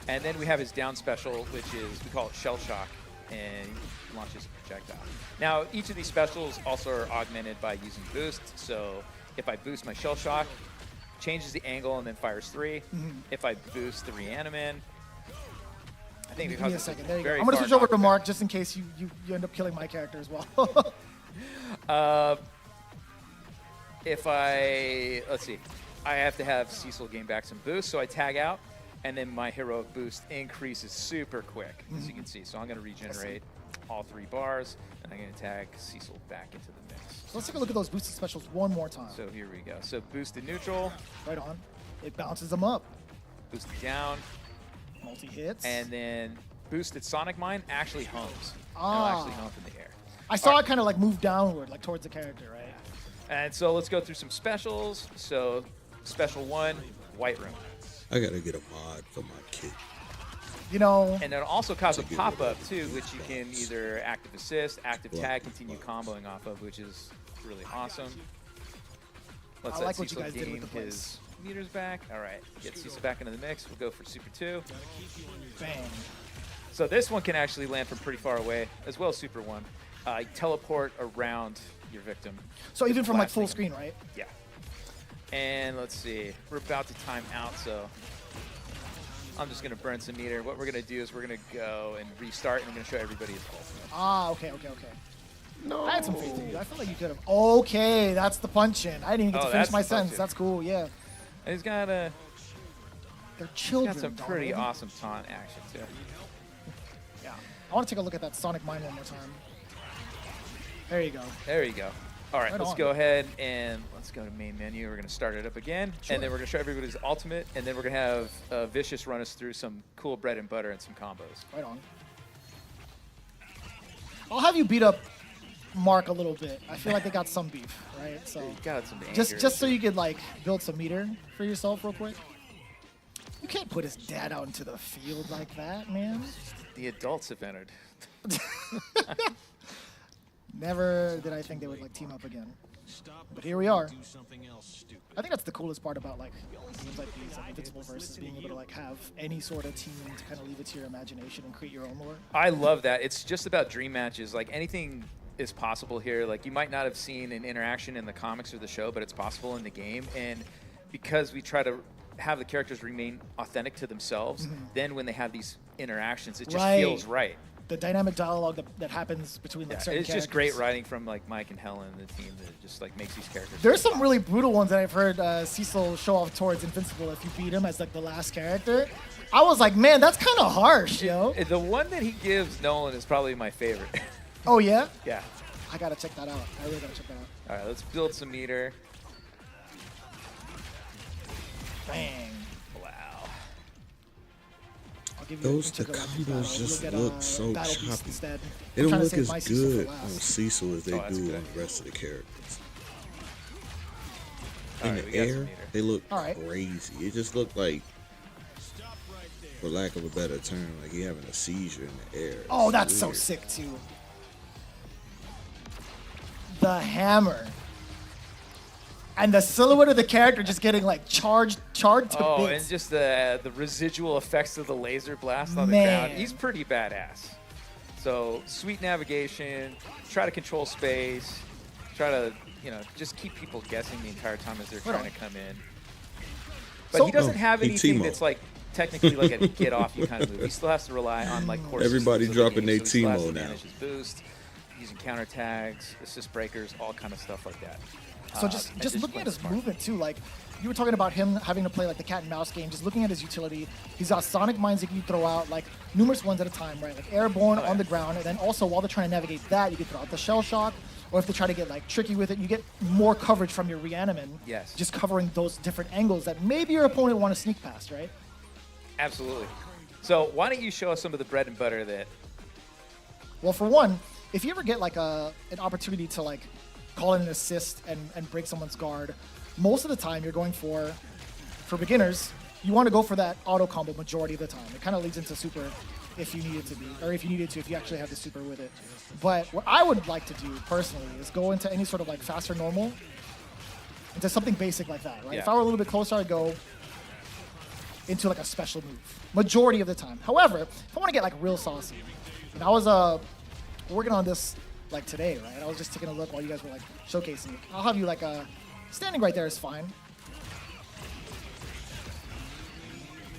And then we have his down special, which is, we call it Shell Shock, and he launches a projectile. Now, each of these specials also are augmented by using boost, so if I boost my Shell Shock, changes the angle and then fires 3. If I boost the Reaniman, I think Give me a it's second. There you go. very I'm gonna far switch over to knockback. Mark just in case you end up killing my character as well. If I, let's see, I have to have Cecil gain back some boost, so I tag out, and then my heroic boost increases super quick, as you can see. So I'm going to regenerate all 3 bars, and I'm going to tag Cecil back into the mix. So let's take a look at those boosted specials one more time. So here we go. So boosted neutral, Right on. It bounces them up. boosted down, Multi-hits. and then boosted Sonic Mine actually homes. It'll Ah. actually home from the air. I saw it kind of like move downward, like towards the character, right? And so let's go through some specials. So special 1, White Room. I gotta get a mod for my kit. You know, And it'll also cause a To get pop-up rid of too, which you can bugs. either active assist, active Block tag, the continue bugs. comboing off of, which is really awesome. Let's I let like what you Cecil guys did with gain the place. his meters back. All right, get Cecil back into the mix. We'll go for Super 2. bang. So this one can actually land from pretty far away, as well as Super 1. Teleport around your victim. So even from like full blasting screen, right? Yeah. And let's see, we're about to time out, so I'm just gonna burn some meter. What we're gonna do is we're gonna go and restart, and I'm gonna show everybody his ultimate. Ah, okay. No. I had some faith in you. I felt like you could have. Okay, that's the punch in. I didn't even get Oh, to finish that's my the punch sentence. in. That's cool. Yeah, And he's got a they're children. some pretty Donald. awesome taunt action too. Yeah. I want to take a look at that Sonic Mine one more time. There you go. There you go. All right, Right let's on. go ahead and let's go to main menu. We're gonna start it up again, Sure. and then we're gonna show everybody's ultimate, and then we're gonna have Vicious run us through some cool bread and butter and some combos. Right on. I'll have you beat up Mark a little bit. I feel like they got some beef, right? So You got some anger. just so you could like build some meter for yourself real quick. You can't put his dad out into the field like that, man. the adults have entered. Never did I think they would like team up again. But here we are. I think that's the coolest part about like games like these, like Invincible versus being able to like have any sort of team to kind of leave it to your imagination and create your own lore. I love that. It's just about dream matches. Like anything is possible here. Like you might not have seen an interaction in the comics or the show, but it's possible in the game. And because we try to have the characters remain authentic to themselves, then when they have these interactions, it just feels right. The dynamic dialogue that happens between like certain it's characters. just great writing from like Mike and Helen and the team that just like makes these characters. There's some really brutal ones that I've heard Cecil show off towards Invincible if you beat him as like the last character. I was like, man, that's kind of harsh, yo. The one that he gives Nolan is probably my favorite. Oh, yeah? Yeah. I gotta check that out. I really gotta check that out. All right, let's build some meter. Bang. Wow. I'll give you Those a the particular combos battle. just We'll get, look so Battle Beast choppy. instead. They I'm don't trying to look save as my Cecil for good on last. Cecil as they that's do good. on the rest of the characters. All In right, we the got some air, meter. they look All right. crazy. It just looked like, for lack of a better term, like he having a seizure in the air. Oh, It's that's so weird. sick, too. The hammer. And the silhouette of the character just getting like charred to Oh, bits. and just the residual effects of the laser blast on the Man. ground. He's pretty badass. So sweet navigation, try to control space, try to just keep people guessing the entire time as they're trying to come in. But So- he doesn't Oh, have he anything Timo. that's like technically like a get off you kind of move. He still has to rely on like core Everybody systems of the dropping game, their so he still has Timo to now. manage his boost, using counter tags, assist breakers, all kind of stuff like that. So just and looking playing at his smart. movement too, like you were talking about him having to play like the cat and mouse game, just looking at his utility, he's got sonic mines that you throw out, like numerous ones at a time, right? Like airborne on the ground, and then also while they're trying to navigate that, you can throw out the shell shock, or if they try to get like tricky with it, you get more coverage from your reanimin. Yes. Just covering those different angles that maybe your opponent want to sneak past, right? Absolutely. So why don't you show us some of the bread and butter that Well, for one, if you ever get like an opportunity to like call in an assist and break someone's guard, most of the time you're going for beginners, you want to go for that auto combo majority of the time. It kind of leads into super if you need it to be, or if you need it to, if you actually have the super with it. But what I would like to do personally is go into any sort of like faster normal, into something basic like that, right? Yeah. If I were a little bit closer, I'd go into like a special move, majority of the time. However, if I want to get like real saucy, and I was working on this like today, right? I was just taking a look while you guys were like showcasing it. I'll have you like standing right there is fine.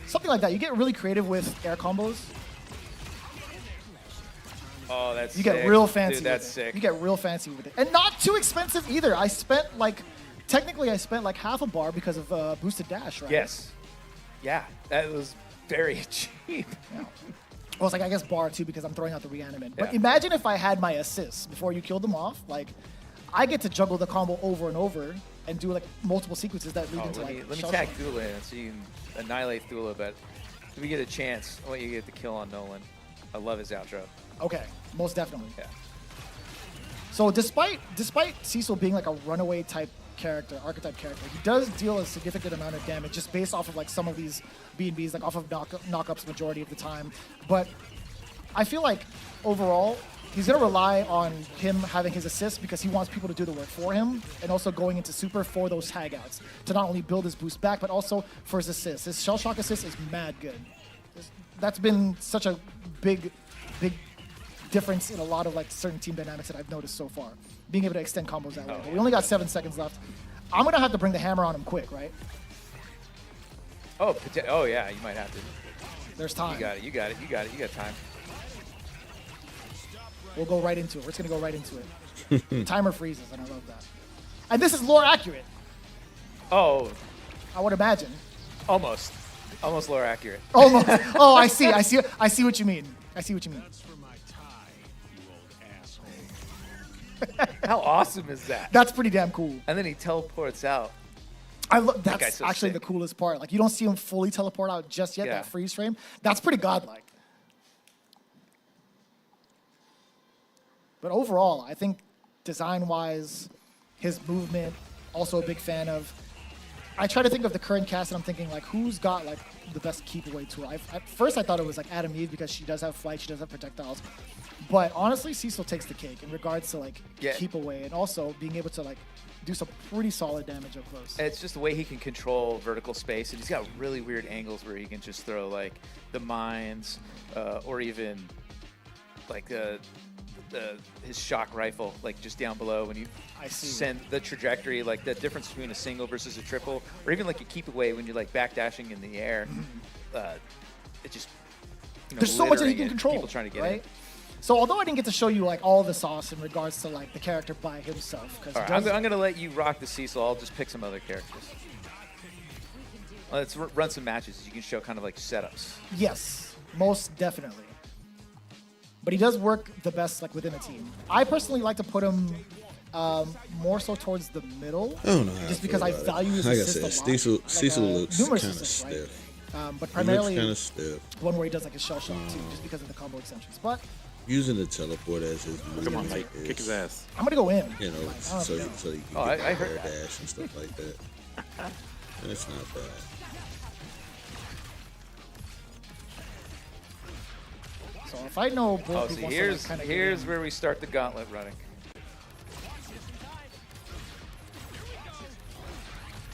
Something like that. You get really creative with air combos. Oh, that's You sick. get real fancy Dude, that's with it. sick. You get real fancy with it. And not too expensive either. I spent like, technically I spent like half a bar because of boosted dash, right? Yes. Yeah, that was very cheap. Yeah. Well, it's like, I guess bar too because I'm throwing out the reanimate. But Yeah. imagine if I had my assists before you killed them off. Like, I get to juggle the combo over and over and do like multiple sequences that lead Oh, into let like me shell tag shock. Thula in so you can annihilate Thula, but if we get a chance, I want you to get the kill on Nolan. I love his outro. Okay, most definitely. Yeah. So despite Cecil being like a runaway type archetype character, he does deal a significant amount of damage just based off of like some of these B&Bs, like off of knockups majority of the time. But I feel like overall, he's going to rely on him having his assists because he wants people to do the work for him, and also going into super for those tag outs to not only build his boost back, but also for his assists. His shell shock assist is mad good. That's been such a big difference in a lot of like certain team dynamics that I've noticed so far, being able to extend combos that way. But we only got 7 seconds left. I'm gonna have to bring the hammer on him quick, right? Oh, oh yeah, you might have to. There's time. You got it. You got it. You got it. You got time. We'll go right into it. We're just gonna go right into it. Timer freezes, and I love that. And this is lore accurate, Oh, I would imagine. almost lore accurate. Almost. Oh, I see what you mean. I see what you mean. How awesome is that? That's pretty damn cool. And then he teleports out. That's guy's so actually sick. the coolest part. Like, you don't see him fully teleport out just yet, Yeah. that freeze frame. That's pretty godlike. But overall, I think design-wise, his movement, also a big fan of. I try to think of the current cast, and I'm thinking, like, who's got, like, the best keep away tool? At first, I thought it was, like, Adam Eve because she does have flight, she does have projectiles. But honestly, Cecil takes the cake in regards to like Yeah. keep away and also being able to like do some pretty solid damage up close. It's just the way he can control vertical space, and he's got really weird angles where he can just throw like the mines, or even like his shock rifle, like just down below when you I see. send the trajectory, like the difference between a single versus a triple, or even like a keep away when you're like backdashing in the air. It just There's so much that he littering can it, control, people trying to get right? in. So although I didn't get to show you like all the sauce in regards to like the character by himself, because All right, I'm gonna let you rock the Cecil. I'll just pick some other characters. Let's run some matches. You can show kind of like setups. yes, most definitely. But he does work the best like within a team. I personally like to put him more so towards the middle, I don't know how just I because feel I about it. value his Like I assist said, a lot. Cecil, Like, Cecil looks numerous kind of assists, right? stiff. But He looks primarily kind of stiff. one where he does like his shell shock too, just because of the combo extensions. But Using the teleport as his move. Come on, Mike, is, kick his ass. I'm gonna go in. You know, Like, so you Oh, can get I the heard air that. dash and stuff like that. And it's not bad. So if I know both Oh, he see, wants here's to like, kind of here's where we start the gauntlet running.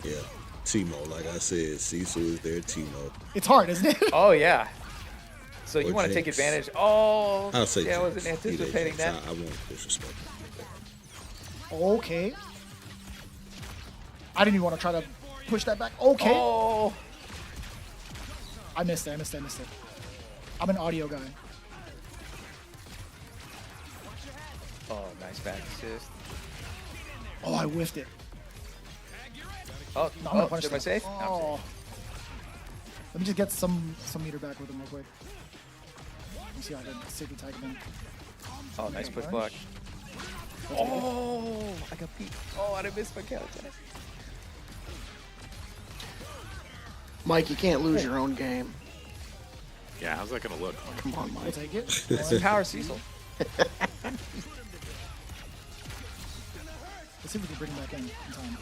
Yeah. Timo, like I said, Cecil is their Timo. it's hard, isn't it? Oh yeah. So you Or want to take Jinx. advantage? Oh, I'll say yeah, I Jinx. wasn't Either anticipating Jinx. that. I won't disrespect him like that. Okay. I didn't even want to try to push that back. Okay. Oh, I missed it. I'm an audio guy. oh, nice back assist. Oh, I whiffed it. Oh, No, I'm gonna oh, punish am I that. safe? No, I'm safe. Oh. Let me just get some meter back with him real quick. Let me see how I can safely tag him in. Oh, nice push Punch. block. Oh, I got beat. Oh, I missed my counterattack. Mike, you can't lose your own game. Yeah, how's that gonna look? Come on, We'll Mike. take it. Some power, Cecil. Let's see if we can bring him back in time.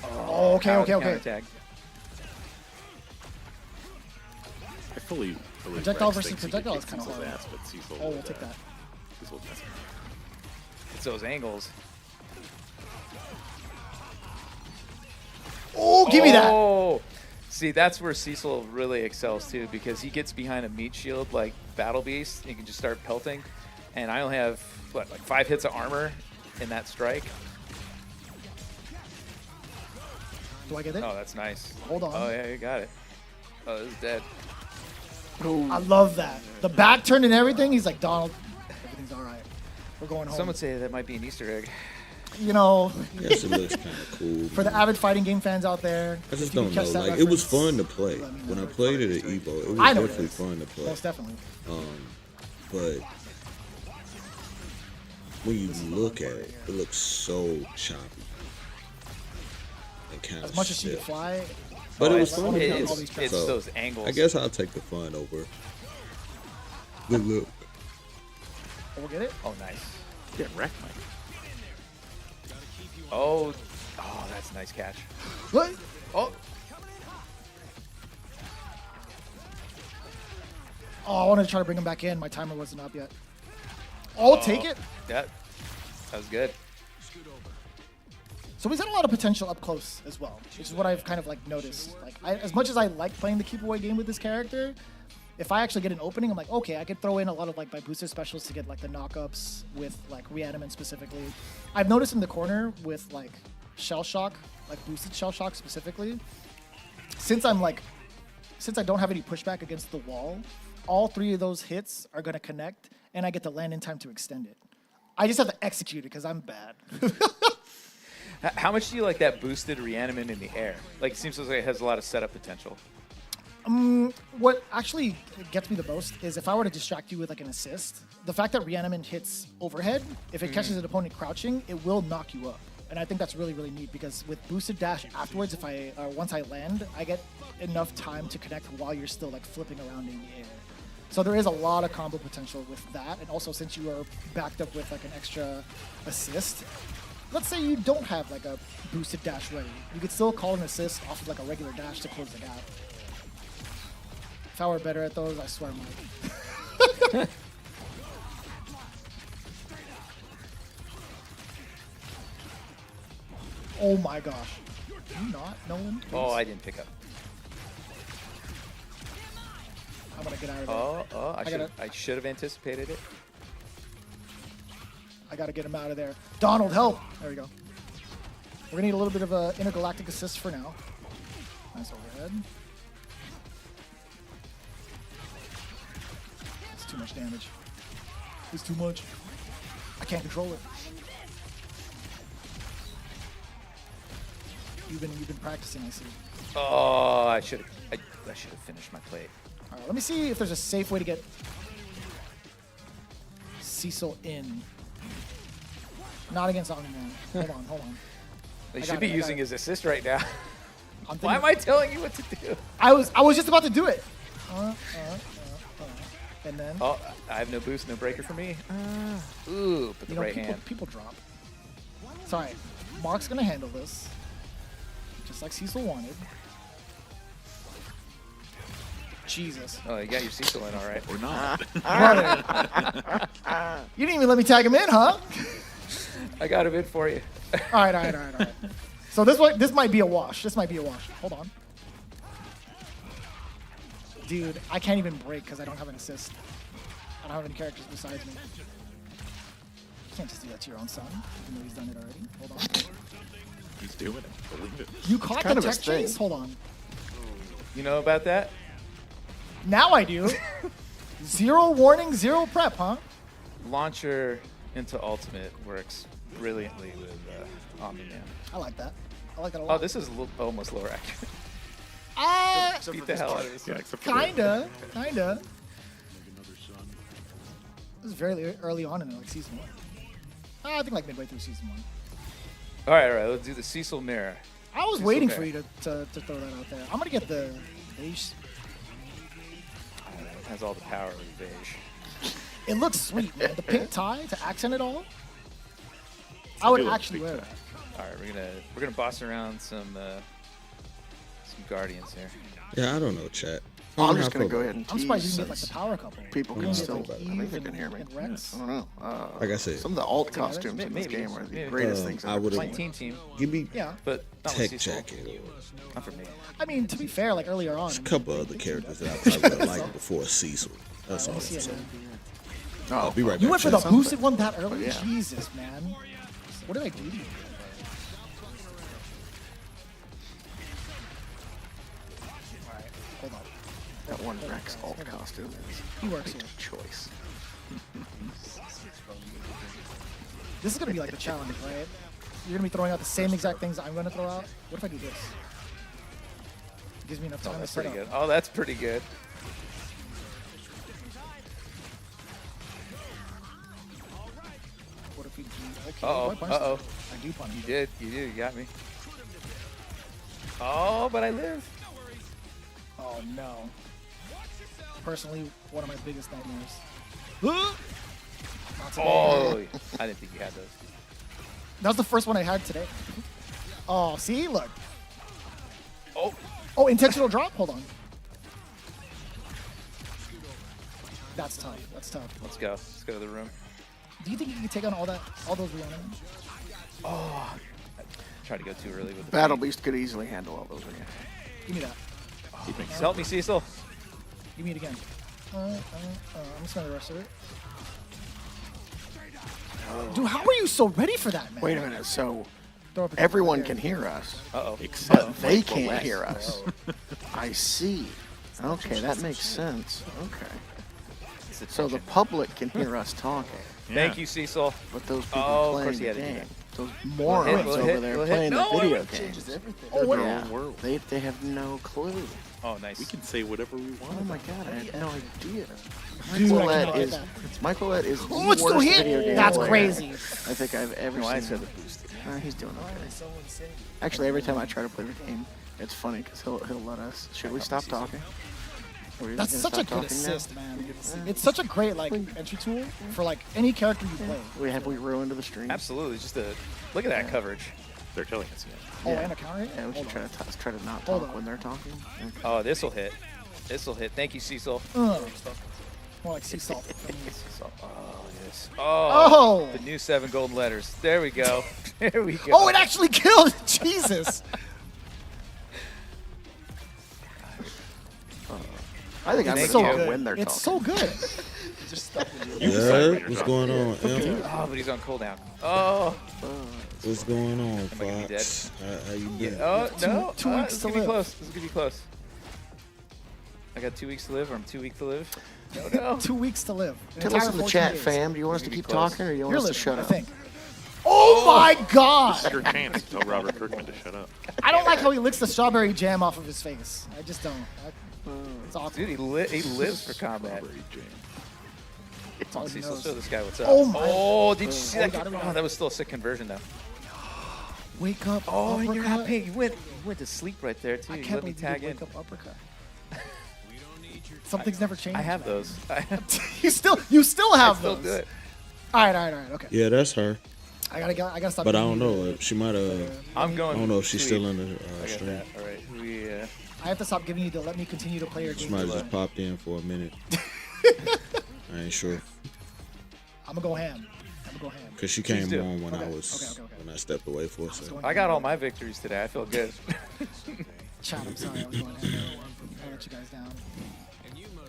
Oh, okay, Power okay, okay. counterattack. I fully Projectile Rex versus thinks he projectile could is kick kinda Cecil's hard. ass, but Cecil Oh, we'll would, take that. Cecil would mess him. It's those angles. Oh, give me that. Oh, see, that's where Cecil really excels too, because he gets behind a meat shield like Battle Beast. You can just start pelting, and I only have what, like 5 hits of armor in that strike. Do I get it? Oh, that's nice. Hold on. Oh yeah, you got it. Oh, this is dead. I love that. The back turn and everything. He's like, Donald, everything's all right. We're going home. Some would say that might be an Easter egg. You know, Yes, it looks kind of cool. for the avid fighting game fans out there, I just if you don't can know. catch that Like, it was reference, fun to play. let me know. When I played it at Evo, it was I know it definitely is. fun to play. Most definitely. But when you look at it, it looks so choppy and kind As of much as she could stiff. fly, But Oh, it was it's- fun. to it's- play. it's those angles. I guess I'll take the fun over the look. we'll get it. Oh, nice. Get wrecked, Mike. Oh, that's a nice catch. What? Oh, Oh, I wanted to try to bring him back in. My timer wasn't up yet. Oh, take it. that was good. So he's had a lot of potential up close as well, which is what I've kind of like noticed. Like, as much as I like playing the keep away game with this character, if I actually get an opening, I'm like, okay, I could throw in a lot of like my booster specials to get like the knockups with like reanimate specifically. I've noticed in the corner with like shell shock, like boosted shell shock specifically. Since I don't have any pushback against the wall, all 3 of those hits are gonna connect, and I get to land in time to extend it. I just have to execute it because I'm bad. How much do you like that boosted reanimate in the air? Like, it seems like it has a lot of setup potential. What actually gets me the most is if I were to distract you with like an assist, the fact that reanimate hits overhead, if it catches an opponent crouching, it will knock you up. And I think that's really, really neat because with boosted dash afterwards, if I once I land, I get enough time to connect while you're still like flipping around in the air. So there is a lot of combo potential with that. And also since you are backed up with like an extra assist, let's say you don't have like a boosted dash ready, you could still call an assist off of like a regular dash to close the gap. If I were better at those, I swear, Mike. Oh my gosh. Do you not know him? Oh, I didn't pick up. I'm gonna get out of there. I should have anticipated it. I gotta get him out of there. Donald, help! There we go. We're gonna need a little bit of a intergalactic assist for now. Nice overhead. It's too much damage. It's too much. I can't control it. You've been practicing, I see. Oh, I should have finished my plate. All right, let me see if there's a safe way to get Cecil in. Not against Omni-Man. Hold on. They I should got be it, I got using it. his assist right now. I'm Why am thinking- I telling you what to do? I was just about to do it. And then Oh, I have no boost, no breaker for me. Ooh, but the right hand. people drop. It's all right. Mark's gonna handle this, just like Cecil wanted. Jesus, Oh, you got your Cecil in all right. Or not. brother, you didn't even let me tag him in, huh? I got him in for you. All right. So this might be a wash. Hold on. Dude, I can't even break because I don't have an assist. I don't have any characters besides me. You can't just do that to your own son, even though he's done it already. Hold on. He's doing it. Believe it. You caught kind the of a tech chase? thing. Hold on. You know about that? Now I do. 0 warning, 0 prep, huh? Launcher into ultimate works brilliantly with Omni-Man. I like that. I like that a Oh, lot. this is almost lower accurate. Except Beat for the this hell part. out of this. Yeah, except for Kinda. This is very early on in like season 1. I think like midway through season 1. All right, let's do the Cecil mirror. I was Cecil waiting Bear. for you to throw that out there. I'm gonna get the beige. It has all the power of the beige. It looks sweet, man. The pink tie to accent it all. I would actually wear that. All right, we're gonna boss around some guardians here. Yeah, I don't know, chat. I'm just gonna go ahead and I'm tease surprised you can get like the since power couple. people You can get, still. like, I Eve think they and- can hear me. and Rex. I don't know. Like I said, Some of the alt Together? costumes in this Maybe. game are the Maybe. greatest things I I've would've- ever My seen. team, give me Yeah. but not tech with Cecil. check it. Not for me. I mean, to be fair, like earlier on. There's a couple other characters that I probably would have liked before Cecil. That's all I'm Let me see it, saying. man. I'll be right back. You went for the chat. boosted one that early? yeah. Jesus, man. What did I do to you? Alright, hold on. That one Rex alt costume is He works here. choice. This is gonna be like the challenge, right? You're gonna be throwing out the same exact things I'm gonna throw out. What if I do this? It gives me enough Oh, time to that's set pretty up. good. Oh, that's pretty good. What if we do? Okay, Uh-oh, do I punch uh-oh. them? I do punch. You them. did. You got me. Oh, but I live. Oh no. Personally, one of my biggest nightmares. Not today. Oh, I didn't think you had those. That was the first one I had today. Oh, see, look. Oh, Oh, intentional drop. Hold on. That's tough. That's tough. let's go. Let's go to the room. Do you think you can take on all those Rihanna? Tried to go too early with the Battle feint. Beast could easily handle all those again. Give me that. Help me, Cecil. Give me it again. I'm just gonna rush it. Dude, how are you so ready for that, man? Wait a minute. So Throw up a everyone couple can right hear us, Uh-oh. but they can't hear us. I see. Okay, that makes sense. Okay. So the public can hear us talking, Thank you, Cecil. but those people Oh, of playing course he the had to do game, that. those morons we'll over hit, there we'll hit. playing No, the video it games. Oh, what? Yeah, world. they have no clue. Oh, nice. We can say whatever we want. Oh my god, I had no idea. Dude, I Michaelette cannot is get Michaelette is the Oh, it's still worst hit? video game That's player crazy. I think I've ever No, I seen. said the boosted. He's doing okay. Actually, every time I try to play the game, it's funny because he'll let us. Should we stop talking? Are we That's gonna such a stop good talking now? assist, man. It's such a great like entry tool for like any character you play. We ruined the stream? Absolutely. Just a look at that coverage. They're killing us. Oh, Yeah. and a counter hit? Yeah, we should Hold try to not Hold talk on. when they're talking. Okay. Oh, this'll hit. This'll hit. Thank you, Cecil. on. More like sea salt. Oh, yes. Oh! The new 7 golden letters. There we go. There we go. Oh, it actually killed! Jesus! I think I'm Thank going you. to good. when they're It's talking. so good. Yeah, what's going on, Em? Oh, but he's on cooldown. Oh. What's going on, Am I gonna be Fox? How you Yeah. been? Oh, no. two weeks this is to gonna be live. close. This is gonna be close. I got 2 weeks to live, or I'm 2 weeks to live. No. 2 weeks to live. An Tell us entire in the 14 chat, days. fam. Do you want us to Maybe keep close. talking, or do you want You're us to living, shut I up? think. Oh my god! Better chance. Tell Robert Kirkman to shut up. I don't like how he licks the strawberry jam off of his face. I just don't. It's awkward. Dude, he lives for combat. It's Come all on, he Cecil, knows. show this guy what's up. Oh my- Oh, did you see Oh, that? got it right. Oh, that was still a sick conversion, though. Wake up. Oh, and you're not uppercut. paying. You went to sleep right there, too. I You can't let me believe you tag did in. wake up uppercut. Something's never changed. I have those. you still have I still those. do it. All right. Okay. Yeah, that's her. I gotta stop. But I giving don't you know. She might have. I'm going. I don't know if she's sweet. still in the I got stream. that. All right. I have to stop giving you to let me continue to play your She game. might have just popped in for a minute. I ain't sure. I'm gonna go ham. Cause she came do. on when I Okay, was okay. when I stepped away for a second. I got all my victories today. I feel good. Chat, I'm sorry. I was going ham. I let you guys down.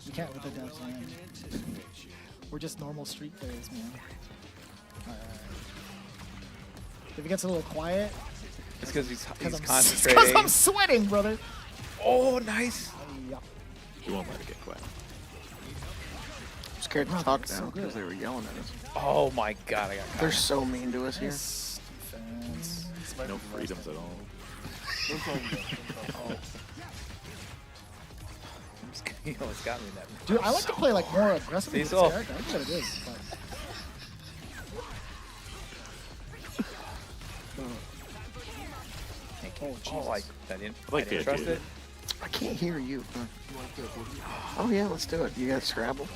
We can't with the devs, man. We're just normal street players, man. All right. If it gets a little quiet, It's because he's because concentrating. I'm sweating, brother. Oh, nice. Yeah. You won't let it get quiet. I'm scared to Bro, talk that's so now because good. they were yelling at us. Oh my God, I got caught. They're so mean to us here. Yes, defense. No freedoms at all. He almost got me in that. Dude, I like to play like more aggressively with this Cecil. character. I don't know what it is, but Oh, I didn't. I like I didn't the trust idea. it. I can't hear you. Oh yeah, let's do it. You got Scrabble?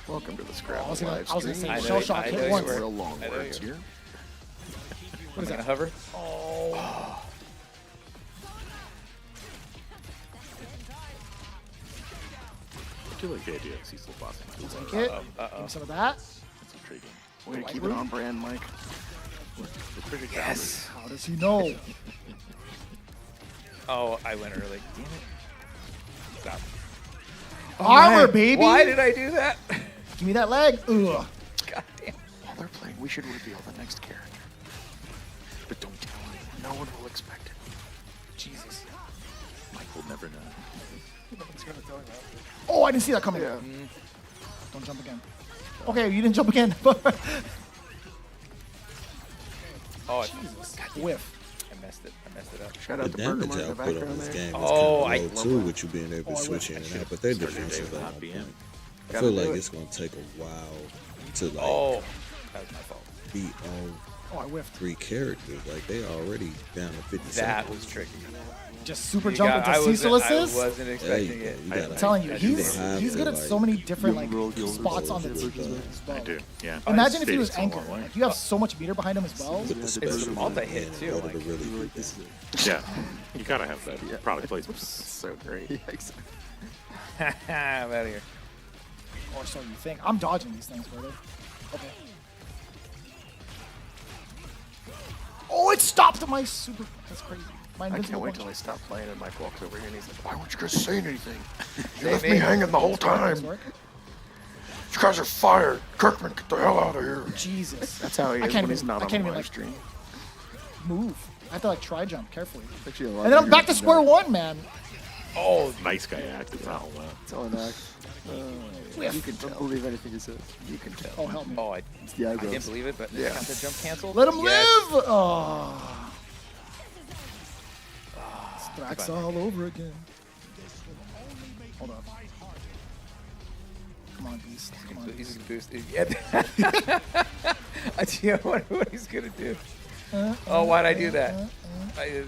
Welcome to the Scrabble was gonna- live I was gonna stream. say I know shell you- shock I hit know you once. were. Real long I know words you- here. What is that? Hover? I do like the idea of Cecil bossing. It's take it. Give me some of that. intriguing. Way to keep it on brand, Mike. The trigger Yes. How does he know? Oh, I went early. Damn it. Stop. Armor, Why? baby. Why did I do that? Give me that leg. Ugh. God damn. While they're playing, we should reveal the next character. But don't tell anyone. No one will expect it. Jesus. Mike will never know. Oh, I didn't see that coming. Yeah. Don't jump again. Okay, you didn't jump again. Oh, Whiff. I messed it up. Shout The out to damage Burger in the output on background this there. game is Oh, I kind of low love too, that. with you being able Oh, to I switch will. in and out. But their Started your defense day is with on hot point. BM. I Gotta feel do like it. it's gonna take a while to like Oh, that was my fault. beat all Oh, I whiffed. 3 characters. Like they already down to 50 That seconds. was tricky. Just super You jump got- into I wasn't- Cecil I assist. wasn't There you expecting go. it. You I- gotta- I'm telling you, I he's have he's to, good at like, so many different like roll your spots on the rolls team with that. as well. I do, yeah. Imagine if he was Stays a long anchored. way. Like, you have so much meter behind him as well. With the It's special a multi-hit, in too, order like- to really beat that. Yeah, you gotta have that product placement. So great. Yeah, exactly. I'm out of here. Or so you think. I'm dodging these things, brother. Okay. Oh, it stopped my super. That's crazy. My I can't invincible wait till punch. I stop playing and Mike walks over here and he's like, why weren't you guys saying anything? You They left me made- hanging the whole time. Does work? You guys are fired. Kirkman, get the hell out of here. Jesus. That's how he I is can't when he's even- not I on can't the even, live like, stream. Move. I have to like try jump carefully. Actually, a lot And then I'm easier back to than square that. one, man. Oh, Nice guy act. It's all It's all an act. Whiff. You can Don't tell. believe anything he says. You can tell. Oh, help me. oh, It's the I eyebrows. didn't believe it, but Yeah. got the jump canceled. Let him Yes. live. Oh. Thrax all over again. Hold up. Come on, beast. Come on. He's Beast. gonna boost. Yeah. I see what he's gonna do. Oh, why'd I do that? I did.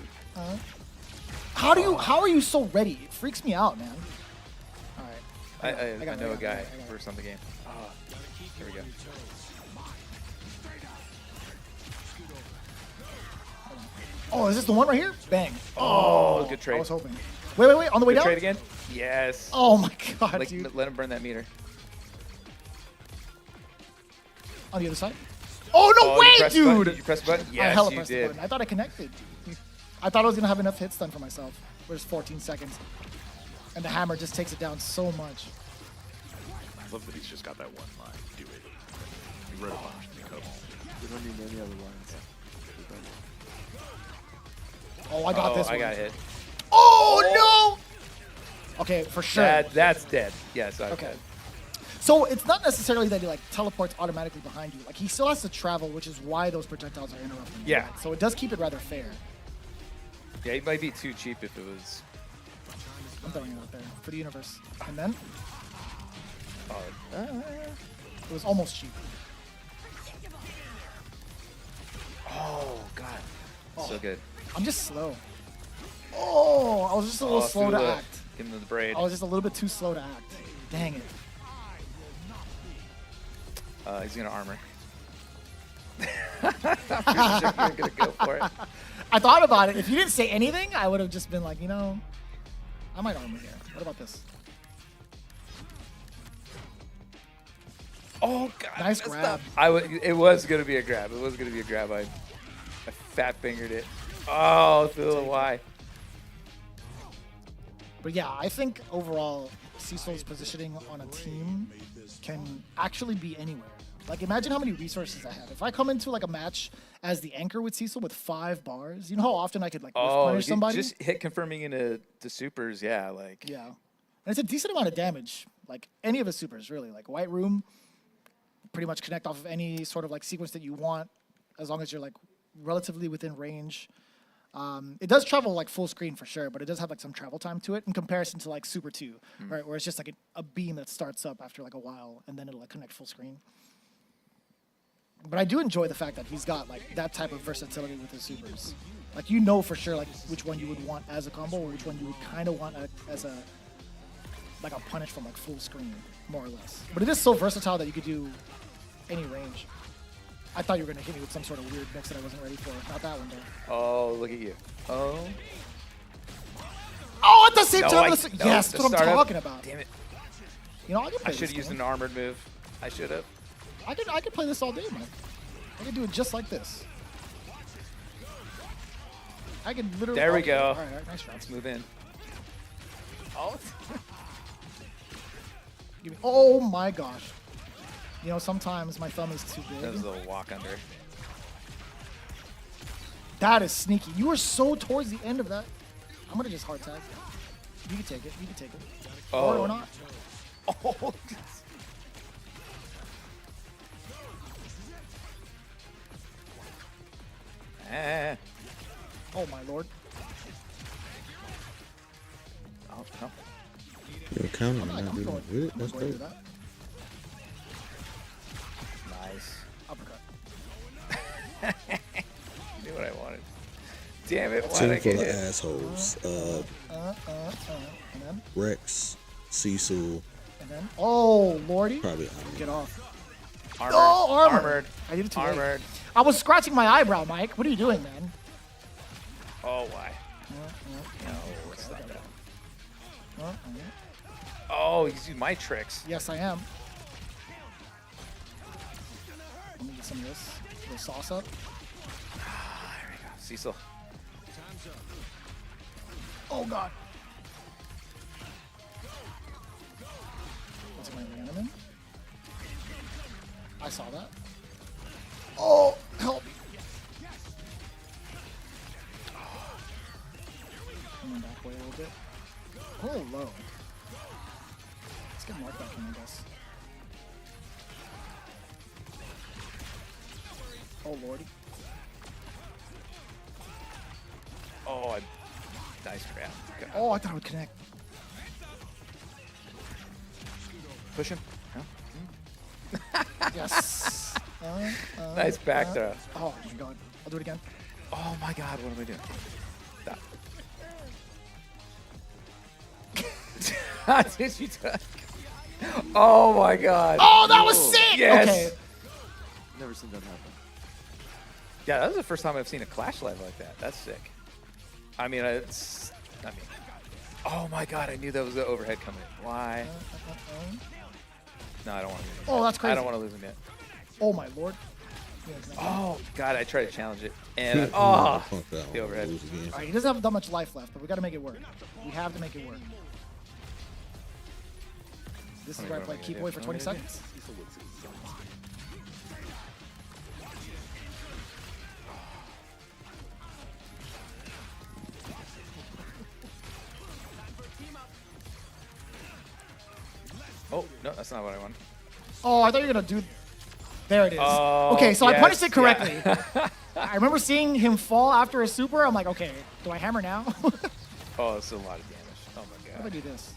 How are you so ready? It freaks me out, man. All right. I got it, know a I guy got it. first on the game. Oh, here we go. Oh, is this the one right here? Bang. Oh, good I trade. was hoping. Wait. On the way Good down? trade again. Yes. Oh my god, Like, dude. let him burn that meter. On the other side? Oh, no you way, pressed the button? dude! Did you press the button? I Yes, hella you pressed the did. button. I thought I connected. I thought I was going to have enough hits done for myself. There's 14 seconds. And the hammer just takes it down so much. I love that he's just got that one line. Do it. He wrote a bunch. Come on. We don't need any other lines. Oh, I got this I one. got hit. Oh, no! Okay, for sure. That's dead. Yes. Okay. So it's not necessarily that he like teleports automatically behind you. Like he still has to travel, which is why those projectiles are interrupting. you. Yeah. So it does keep it rather fair. Yeah, it might be too cheap if it was. I'm throwing it out there for the universe. And then it was almost cheap. Oh God. So good. I'm just slow. Oh, I was just a little slow to act. Give him the braid. I was just a little bit too slow to act. Dang it. He's gonna armor. I'm pretty sure you're gonna go for it. I thought about it. If you didn't say anything, I would have just been like, you know, I might armor here. What about this? Oh God. Nice messed grab. up. It was gonna be a grab. It was gonna be a grab. I fat fingered it. Oh, through the Y. But yeah, I think overall, Cecil's positioning on a team can actually be anywhere. Like, imagine how many resources I have. If I come into like a match as the anchor with Cecil with 5 bars, you know how often I could like whiff punish somebody? Just hit confirming into supers. Yeah, like. Yeah. And it's a decent amount of damage. Like any of his supers, really. Like White Room, pretty much connect off of any sort of like sequence that you want, as long as you're like relatively within range. It does travel like full screen for sure, but it does have like some travel time to it in comparison to like Super 2, right? Where it's just like a beam that starts up after like a while and then it'll like connect full screen. But I do enjoy the fact that he's got like that type of versatility with his supers. Like you know for sure like which one you would want as a combo or which one you would kind of want as a like a punish from like full screen, more or less. But it is so versatile that you could do any range. I thought you were going to hit me with some sort of weird mix that I wasn't ready for. Not that one, though. Oh, look at you. Oh. Oh, at the same No, time. no, Yes, the that's what I'm startup. talking about. Damn it. You know, I can play I should this have used game. an armored move. I should have. I could play this all day, man. I could do it just like this. I could literally. There we go. All right, nice shots. Let's move in. Oh. Oh my gosh. You know, sometimes my thumb is too That was big. a little walk under. That is sneaky. You were so towards the end of that. I'm gonna just hard tag. You can take it. You can take it. Oh. Or not. Oh. Ah. Oh my lord. Oh, no. You're counting I'm on not that, going. dude. Really? I'm That's going to do dope. that. Nice. Uppercut. Knew what I wanted. Damn it. Why Team did I full get of hit? assholes. And then, Rex, Cecil, and then. Oh, lordy. probably Omni. Get off. Armored. Oh, armored. Armored. I did it too late. Armored. I was scratching my eyebrow, Mike. What are you doing, man? Oh, why? No, stop that. Oh, he's using my tricks. Yes, I am. Let me get some of this. A little sauce up. There we go. Cecil. Oh, God. What's my reanimin? I saw that. Oh, help me. Coming back way a little bit. Oh, low. Let's get Mark back in, I guess. Oh, lordy. Oh, nice grab. Good. Oh, I thought I would connect. Push him. Yes. Nice back throw. Oh, my God. I'll do it again. Oh my God, what am I doing? Stop. Did you touch? Oh my God. Oh, that was sick! Yes. Okay. Never seen that happen. Yeah, that was the first time I've seen a Clash Live like that. That's sick. I mean, Oh my god, I knew that was the overhead coming in. Why? No, I don't want to lose him. Oh, that's crazy. I don't want to lose him yet. Oh my lord. Oh god, I tried to challenge it. And Fuck that the one. overhead. Lose again. All right, he doesn't have that much life left, but we got to make it work. We have to make it work. This is where I play keep away for 20 seconds. Oh, no, that's not what I want. Oh, I thought you were gonna do. There it is. Oh, Okay, so I punished yes, it correctly. I remember seeing him fall after a super. I'm like, okay, do I hammer now? How Oh, that's a lot of damage. Oh my do I god. do this?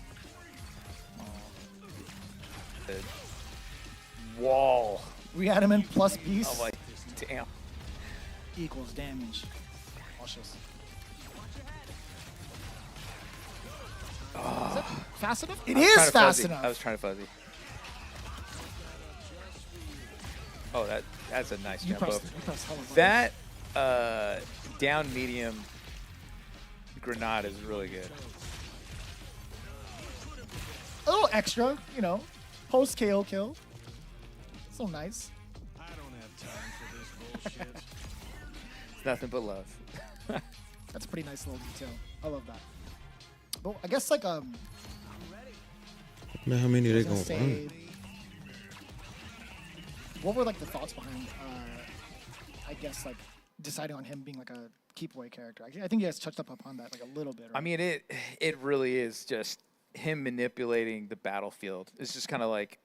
Wall. Reanimate plus beast Oh my, damn. equals damage. Watch this. Is it fast enough? It I was is trying to fast fuzzy. enough. I was trying to fuzzy. Oh, that's a nice You jump up. pressed hella buttons. That down medium grenade is really good. A little extra, you know, post KO kill. So nice. It's nothing but love. That's a pretty nice little detail. I love that. But I guess like Man, how many I they was gonna gonna run? say, what were like the thoughts behind? I guess like deciding on him being like a keep away character. I think you guys touched up upon that like a little bit. Right? I mean, it really is just him manipulating the battlefield. It's just kind of like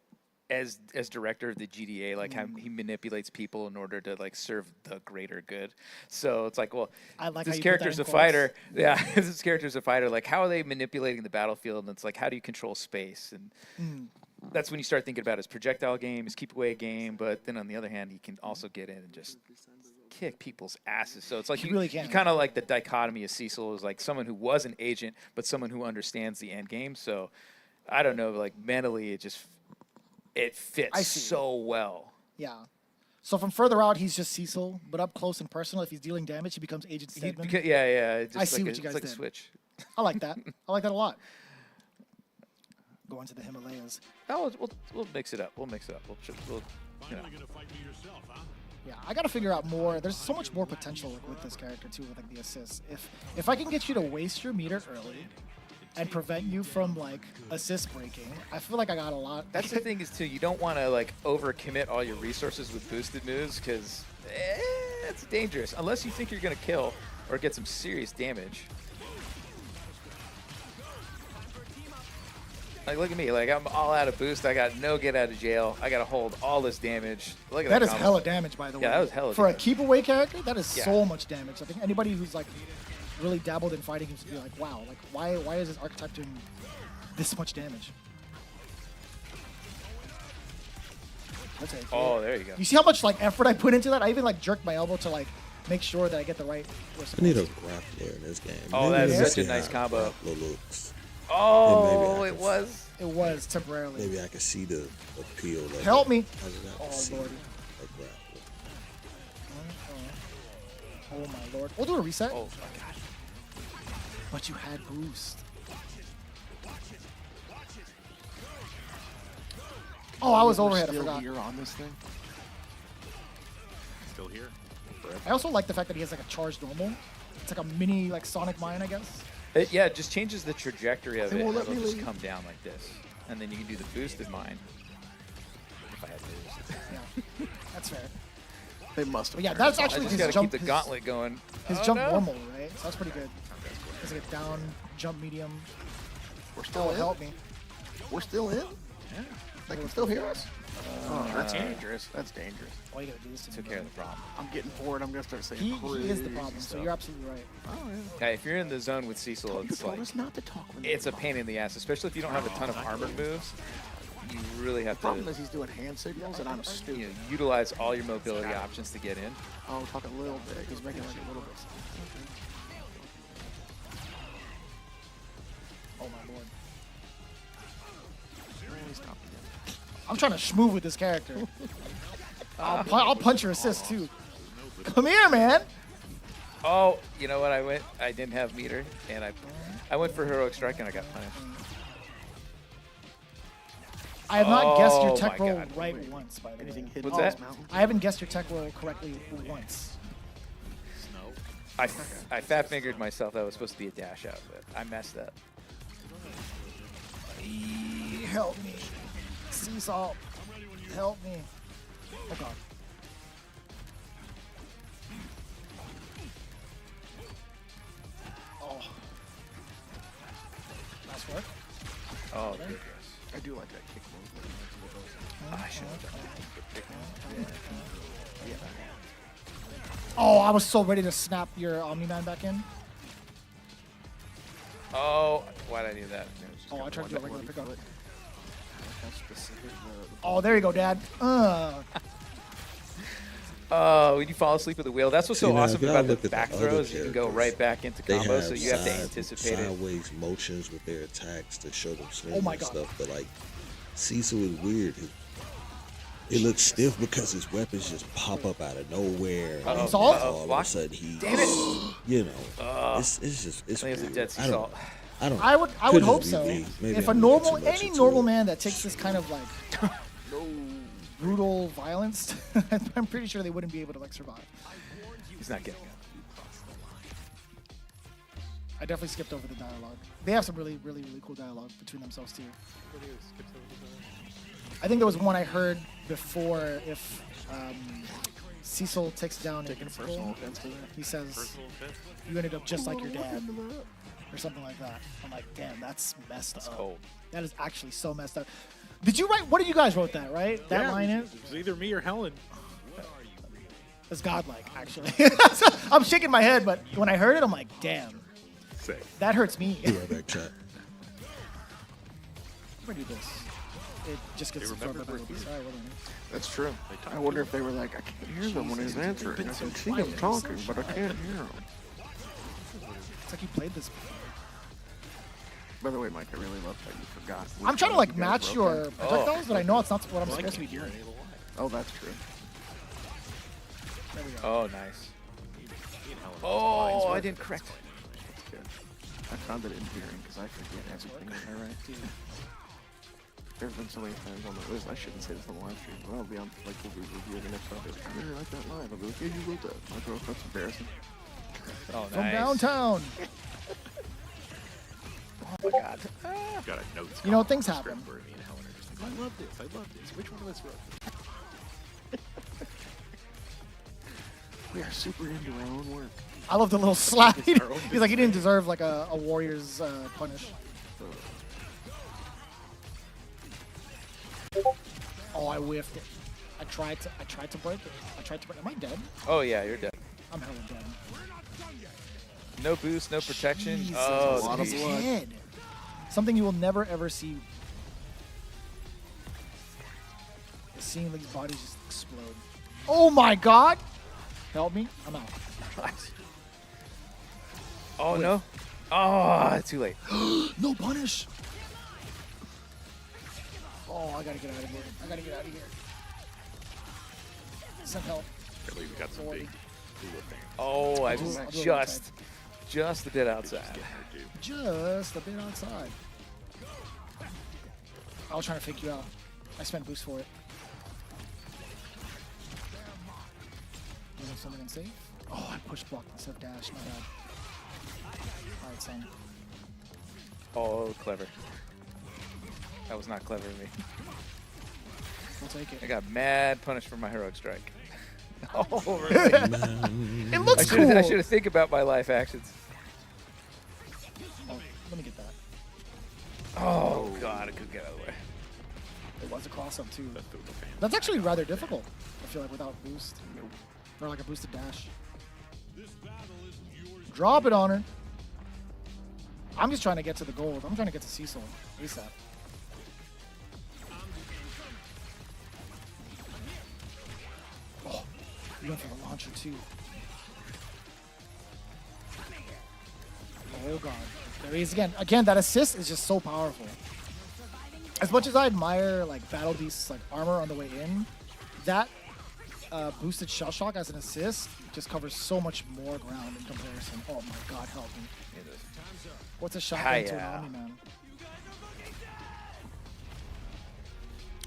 as director of the GDA, like how he manipulates people in order to like serve the greater good. So it's like, well, I like how this you put that character's in a quotes. fighter. Yeah, this character's a fighter. Like, how are they manipulating the battlefield? And it's like, how do you control space? And that's when you start thinking about his projectile game, his keep away game. But then on the other hand, he can also get in and just kick people's asses. So it's like He you really can. kind of like the dichotomy of Cecil is like someone who was an agent, but someone who understands the end game. So I don't know, like mentally, it fits I see. so well. Yeah. So from further out, he's just Cecil, but up close and personal, if he's dealing damage, he becomes Agent Stedman. Yeah. It's I just see like what you guys it's like did. a switch. I like that. I like that a lot. Going to the Himalayas. Oh, we'll mix it up. We'll you know. Yeah, I gotta figure out more. There's so much more potential with this character too, with like the assists. If I can get you to waste your meter early and prevent you from like assist breaking, I feel like I got a lot. That's the thing is too. You don't want to like overcommit all your resources with boosted moves because it's dangerous unless you think you're gonna kill or get some serious damage. Like look at me, like I'm all out of boost. I got no get out of jail. I gotta hold all this damage. Look at that. That is combo. hella damage, by the way. Yeah, that was hella For a damage. keep away character, that is Yeah. so much damage. I think anybody who's like really dabbled in fighting games would be like, wow, like why is this archetype doing this much damage? I'll take it. Oh, there you go. You see how much like effort I put into that? I even like jerked my elbow to like make sure that I get the right response. I need a grappler in this game. Oh, Maybe that's let me such a see nice how combo. grappler looks. Oh, I it can- was. It was temporarily. Maybe I can see the appeal. Of Help it. me. I just have to Oh, see Lordy. a grappler. Oh my lord. We'll do a reset. Oh my god. But you had boost. Oh, I was We're overhead. I still forgot. here on this thing. Still here. I also like the fact that he has like a charged normal. It's like a mini like Sonic Mine, I guess. Yeah, it just changes the trajectory of They it. won't And let it'll me just leave. come down like this, and then you can do the boosted mine. If I had boost. Yeah, that's fair. They must have. But yeah, turned that's us off. I actually just his gotta jump. keep the gauntlet going. His Oh, jump no. normal, right? So that's pretty good. It's like a down, jump medium. We're still in. Help me. We're still in. They can still hear us. Oh, that's Uh, dangerous. That's dangerous. Why you gotta do this to Took me? care of the problem. I'm getting bored. I'm gonna start saying He is the crazy problem. So stuff. you're absolutely right. Oh, yeah. Okay, if you're in the zone with Cecil, You it's told like us not to talk. When it's a pain in the ass, especially if you don't have a ton of armored moves. You really have The problem to is he's doing hand signals, and I'm stupid. you know, utilize all your mobility options to get in. Oh, talk a little bit. He's making like a little bit. Oh my lord. Really stop again. I'm trying to schmooze with this character. I'll punch your assist too. Come here, man. Oh, you know what? I didn't have meter, and I went for heroic strike and I got punished. I have not guessed your Oh tech my roll God. right once, by the way. Anything hidden What's in that? this mountain? I haven't guessed your tech roll correctly once. I fat fingered myself. That was supposed to be a dash out, but I messed up. Help me. Seesaw. Help me. Oh god. Oh. Nice work. Oh, goodness. I do like that kick move. I should have done Oh, I was so ready to snap your Omni-Man back in. Oh, why'd I do that? Oh, I tried to do a regular pickup. How specific the Oh, there you go, Dad. Oh, when you fall asleep at the wheel, that's what's See, so now, awesome if y'all about the look at the back other throws. You can go characters, right back into They combo, have so you have to side- anticipate it. sideways motions with their attacks to show them swings Oh my and God. stuff. But like Cecil is weird. It looks stiff because his weapons just pop up out of nowhere. Uh-oh, and Salt? all of a Block. sudden he, Damn it! you know, it's just it's I think it's a weird. dead sea I don't. salt. I don't. I would could hope just so. be me. Maybe If a I'm looking normal, too much any into normal it. man that takes this kind of like brutal violence, I'm pretty sure they wouldn't be able to like survive. He's not getting it. I definitely skipped over the dialogue. They have some really cool dialogue between themselves too. I think there was one I heard before. If Cecil takes down taking Invincible, personal offense to that. he says, "You ended up just like your dad," or something like that. I'm like, damn, that's messed up. Cold. That is actually so messed up. Did you write? What did you guys wrote that right? That line is. It was either me or Helen. It's godlike, actually. I'm shaking my head, but when I heard it, I'm like, damn, Sick. that hurts me. Be right back, chat. I'm gonna do this. It just gets absorbed by the piece. All right, well then. That's true. I wonder if they were like, I can't hear them when he's answering. I can see him talking, but I can't hear him. It's like you played this. By the way, Mike, I really love that you forgot. which I'm trying to one like you guys match wrote your down. projectiles, but I know it's not what I'm supposed to be doing. Oh, that's true. There we go. Oh, nice. Oh, I didn't correct. That's good. I found it endearing because I forget everything that I write. There's been so many times on the list. I shouldn't say this on the live stream, but I'll be on like we'll be reviewing the next topic. I really like that line. I'll be like, yeah, you wrote that. I'll go, that's embarrassing. Oh, From nice. downtown. Oh my god. Got a notes. You know, column things on the happen. script where me and Helen are just like, I love this. I love this. Which one of us wrote this? We are super into our own work. I love the little slap. It's our own He's like, he didn't deserve like a warrior's punish. Oh, I whiffed it. I tried to break it. Am I dead? Oh yeah, you're dead. I'm hella dead. No boost, no protection. Jesus, Oh, a lot of his geez. blood. head. Something you will never ever see. Seeing these bodies just explode. Oh my god! Help me. I'm out. Oh no. Oh, too late. No punish. Oh, I gotta get out of here. Send help. I believe we got some big cool things. Oh, I I'll was do it just a bit outside. Getting there, dude. Just a bit outside. I was trying to fake you out. I spent boost for it. Using something unsafe. Oh, I push blocked instead of dash. My bad. Alright, son. Oh, clever. That was not clever of me. We'll take I it. got mad punish for my heroic strike. Oh, really? It looks cool. I should have think about my life actions. Oh, let me get that. Oh god, I could get out of the way. It was a cross up too. That's the fan. That's actually rather difficult. I feel like without boost. Or like a boosted dash. Drop it on her. I'm just trying to get to the gold. I'm trying to get to Cecil ASAP. Oh, you went for the launcher too. Oh god. There he is again. Again, that assist is just so powerful. As much as I admire like Battle Beast's like armor on the way in, that boosted shell shock as an assist just covers so much more ground in comparison. Oh my god, help me. What's a shotgun to an army man?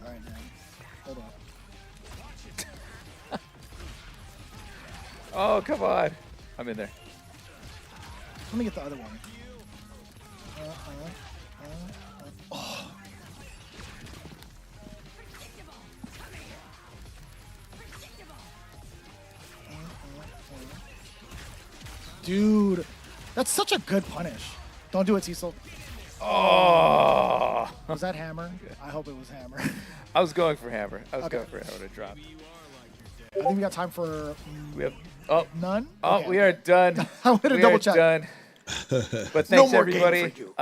Alright, man. Hold on. Oh, come on. I'm in there. Let me get the other one. Oh. Dude, that's such a good punish. Don't do it, Cecil. Oh. Was that hammer? I hope it was hammer. I was going for hammer. I was Okay. going for hammer to drop. I think we got time for We have. Oh. none. Oh, Okay. we are done. I wanted to We double are check. done. But No thanks more game everybody. for you.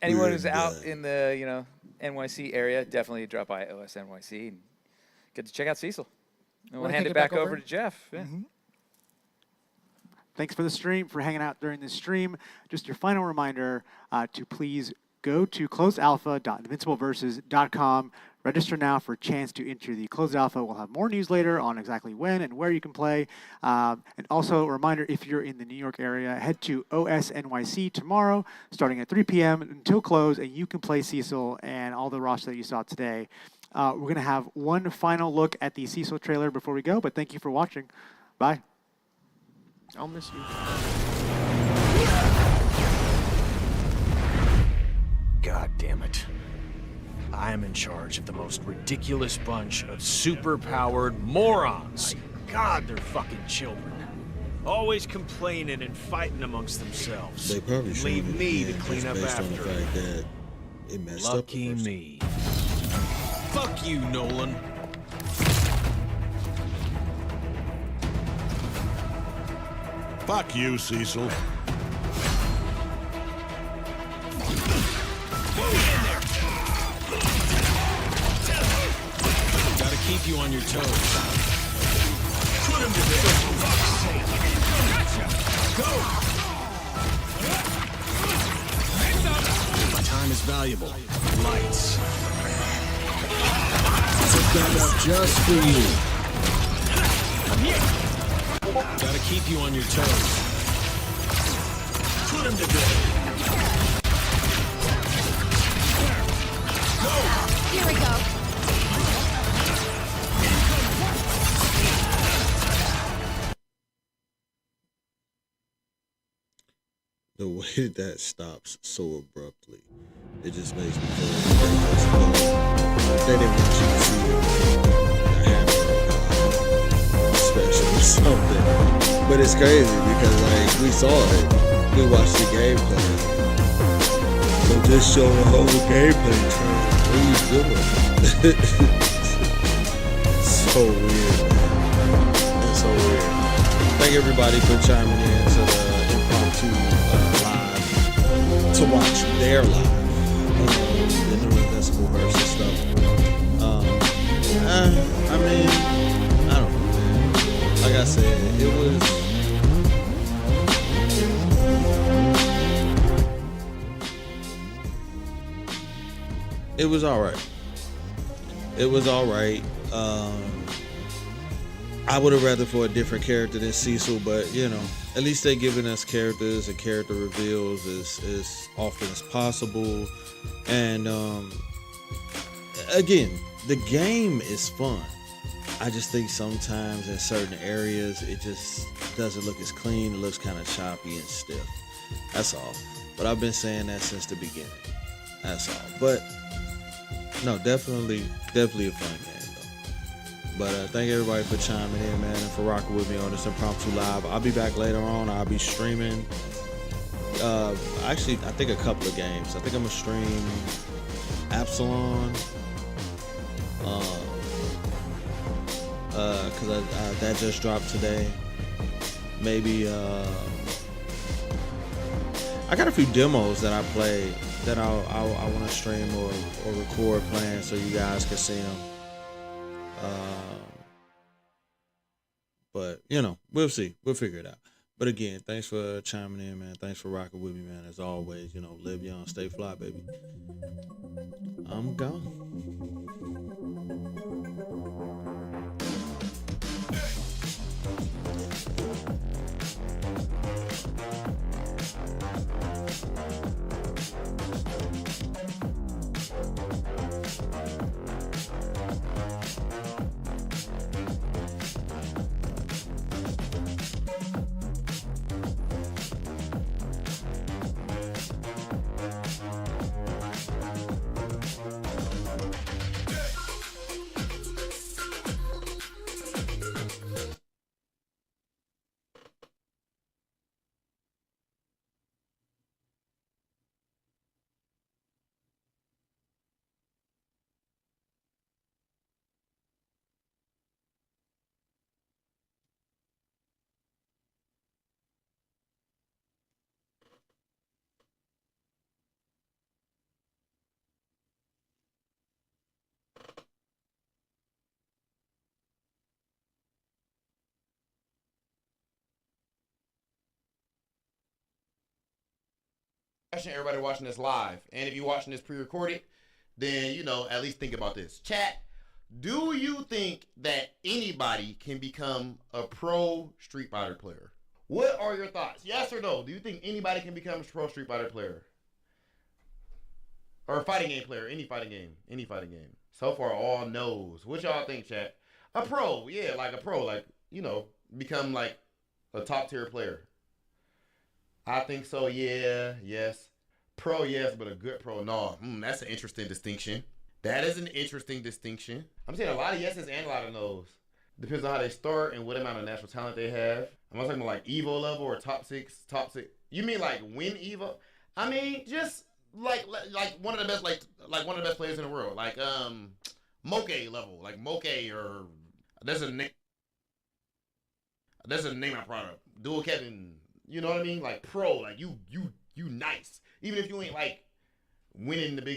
Anyone We're who's out done. in the NYC area, definitely drop by OS NYC and get to check out Cecil. And we'll Wanna hand kick it back over to Jeff. Yeah. Thanks for the stream, for hanging out during this stream. Just your final reminder to please go to closedalpha.invincibleversus.com. Register now for a chance to enter the closed alpha. We'll have more news later on exactly when and where you can play. And also a reminder, if you're in the New York area, head to OS NYC tomorrow, starting at 3 p.m. until close, and you can play Cecil and all the roster that you saw today. We're going to have one final look at the Cecil trailer before we go, but thank you for watching. Bye. I'll miss you. God damn it. I am in charge of the most ridiculous bunch of super-powered morons. God, they're fucking children. Always complaining and fighting amongst themselves. They probably should Leave me to clean up based on the after. fact that it messed up. Lucky the first me. Fuck you, Nolan. Fuck you, Cecil. Gotta keep you on your toes. My time is valuable. Lights. Took that up just for you. Gotta keep you on your toes. Put him to bed. Here we go. The way that stops so abruptly, it just makes me feel like they didn't want you to see the hammer special or something. But it's crazy because like we saw it, we watched the gameplay. So just show the whole gameplay trailer. What are you doing? So weird, man. That's so weird. Thank everybody for chiming in to the impromptu live to watch their live the new Invincible versus stuff. I mean, I don't know, man. Like I said, it was all right. It was all right. I would have rather for a different character than Cecil, but you know, at least they're giving us characters and character reveals as often as possible. And again, the game is fun. I just think sometimes in certain areas it just doesn't look as clean. It looks kind of choppy and stiff. That's all. But I've been saying that since the beginning. That's all. But no, definitely a fun game. But thank everybody for chiming in, man, and for rocking with me on this impromptu live. I'll be back later on. I'll be streaming. Actually, I think a couple of games. I think I'm gonna stream Absalon. Cause that just dropped today. Maybe I got a few demos that I played that I want to stream or record playing so you guys can see them. But you know, we'll see. We'll figure it out. But again, thanks for chiming in, man. Thanks for rocking with me, man. As always, you know, live young, stay fly, baby. I'm gone. Everybody watching this live, and if you're watching this pre-recorded, then at least think about this. Chat, do you think that anybody can become a pro Street Fighter player? What are your thoughts? Yes or no? Do you think anybody can become a pro Street Fighter player? Or a fighting game player, any fighting game. So far, all no's. What y'all think, chat? A pro, yeah, like a pro, like, become like a top tier player. I think so, yeah, yes. Pro, yes, but a good pro, no. That's an interesting distinction. That is an interesting distinction. I'm saying a lot of yeses and a lot of no's. Depends on how they start and what amount of natural talent they have. I'm not talking about like Evo level or top six. You mean like win Evo? I mean, just like one of the best, like one of the best players in the world. Like Moke level, like Moke, or there's a name I brought up. Dual Kevin, you know what I mean? Like pro, like you nice. Even if you ain't like winning the big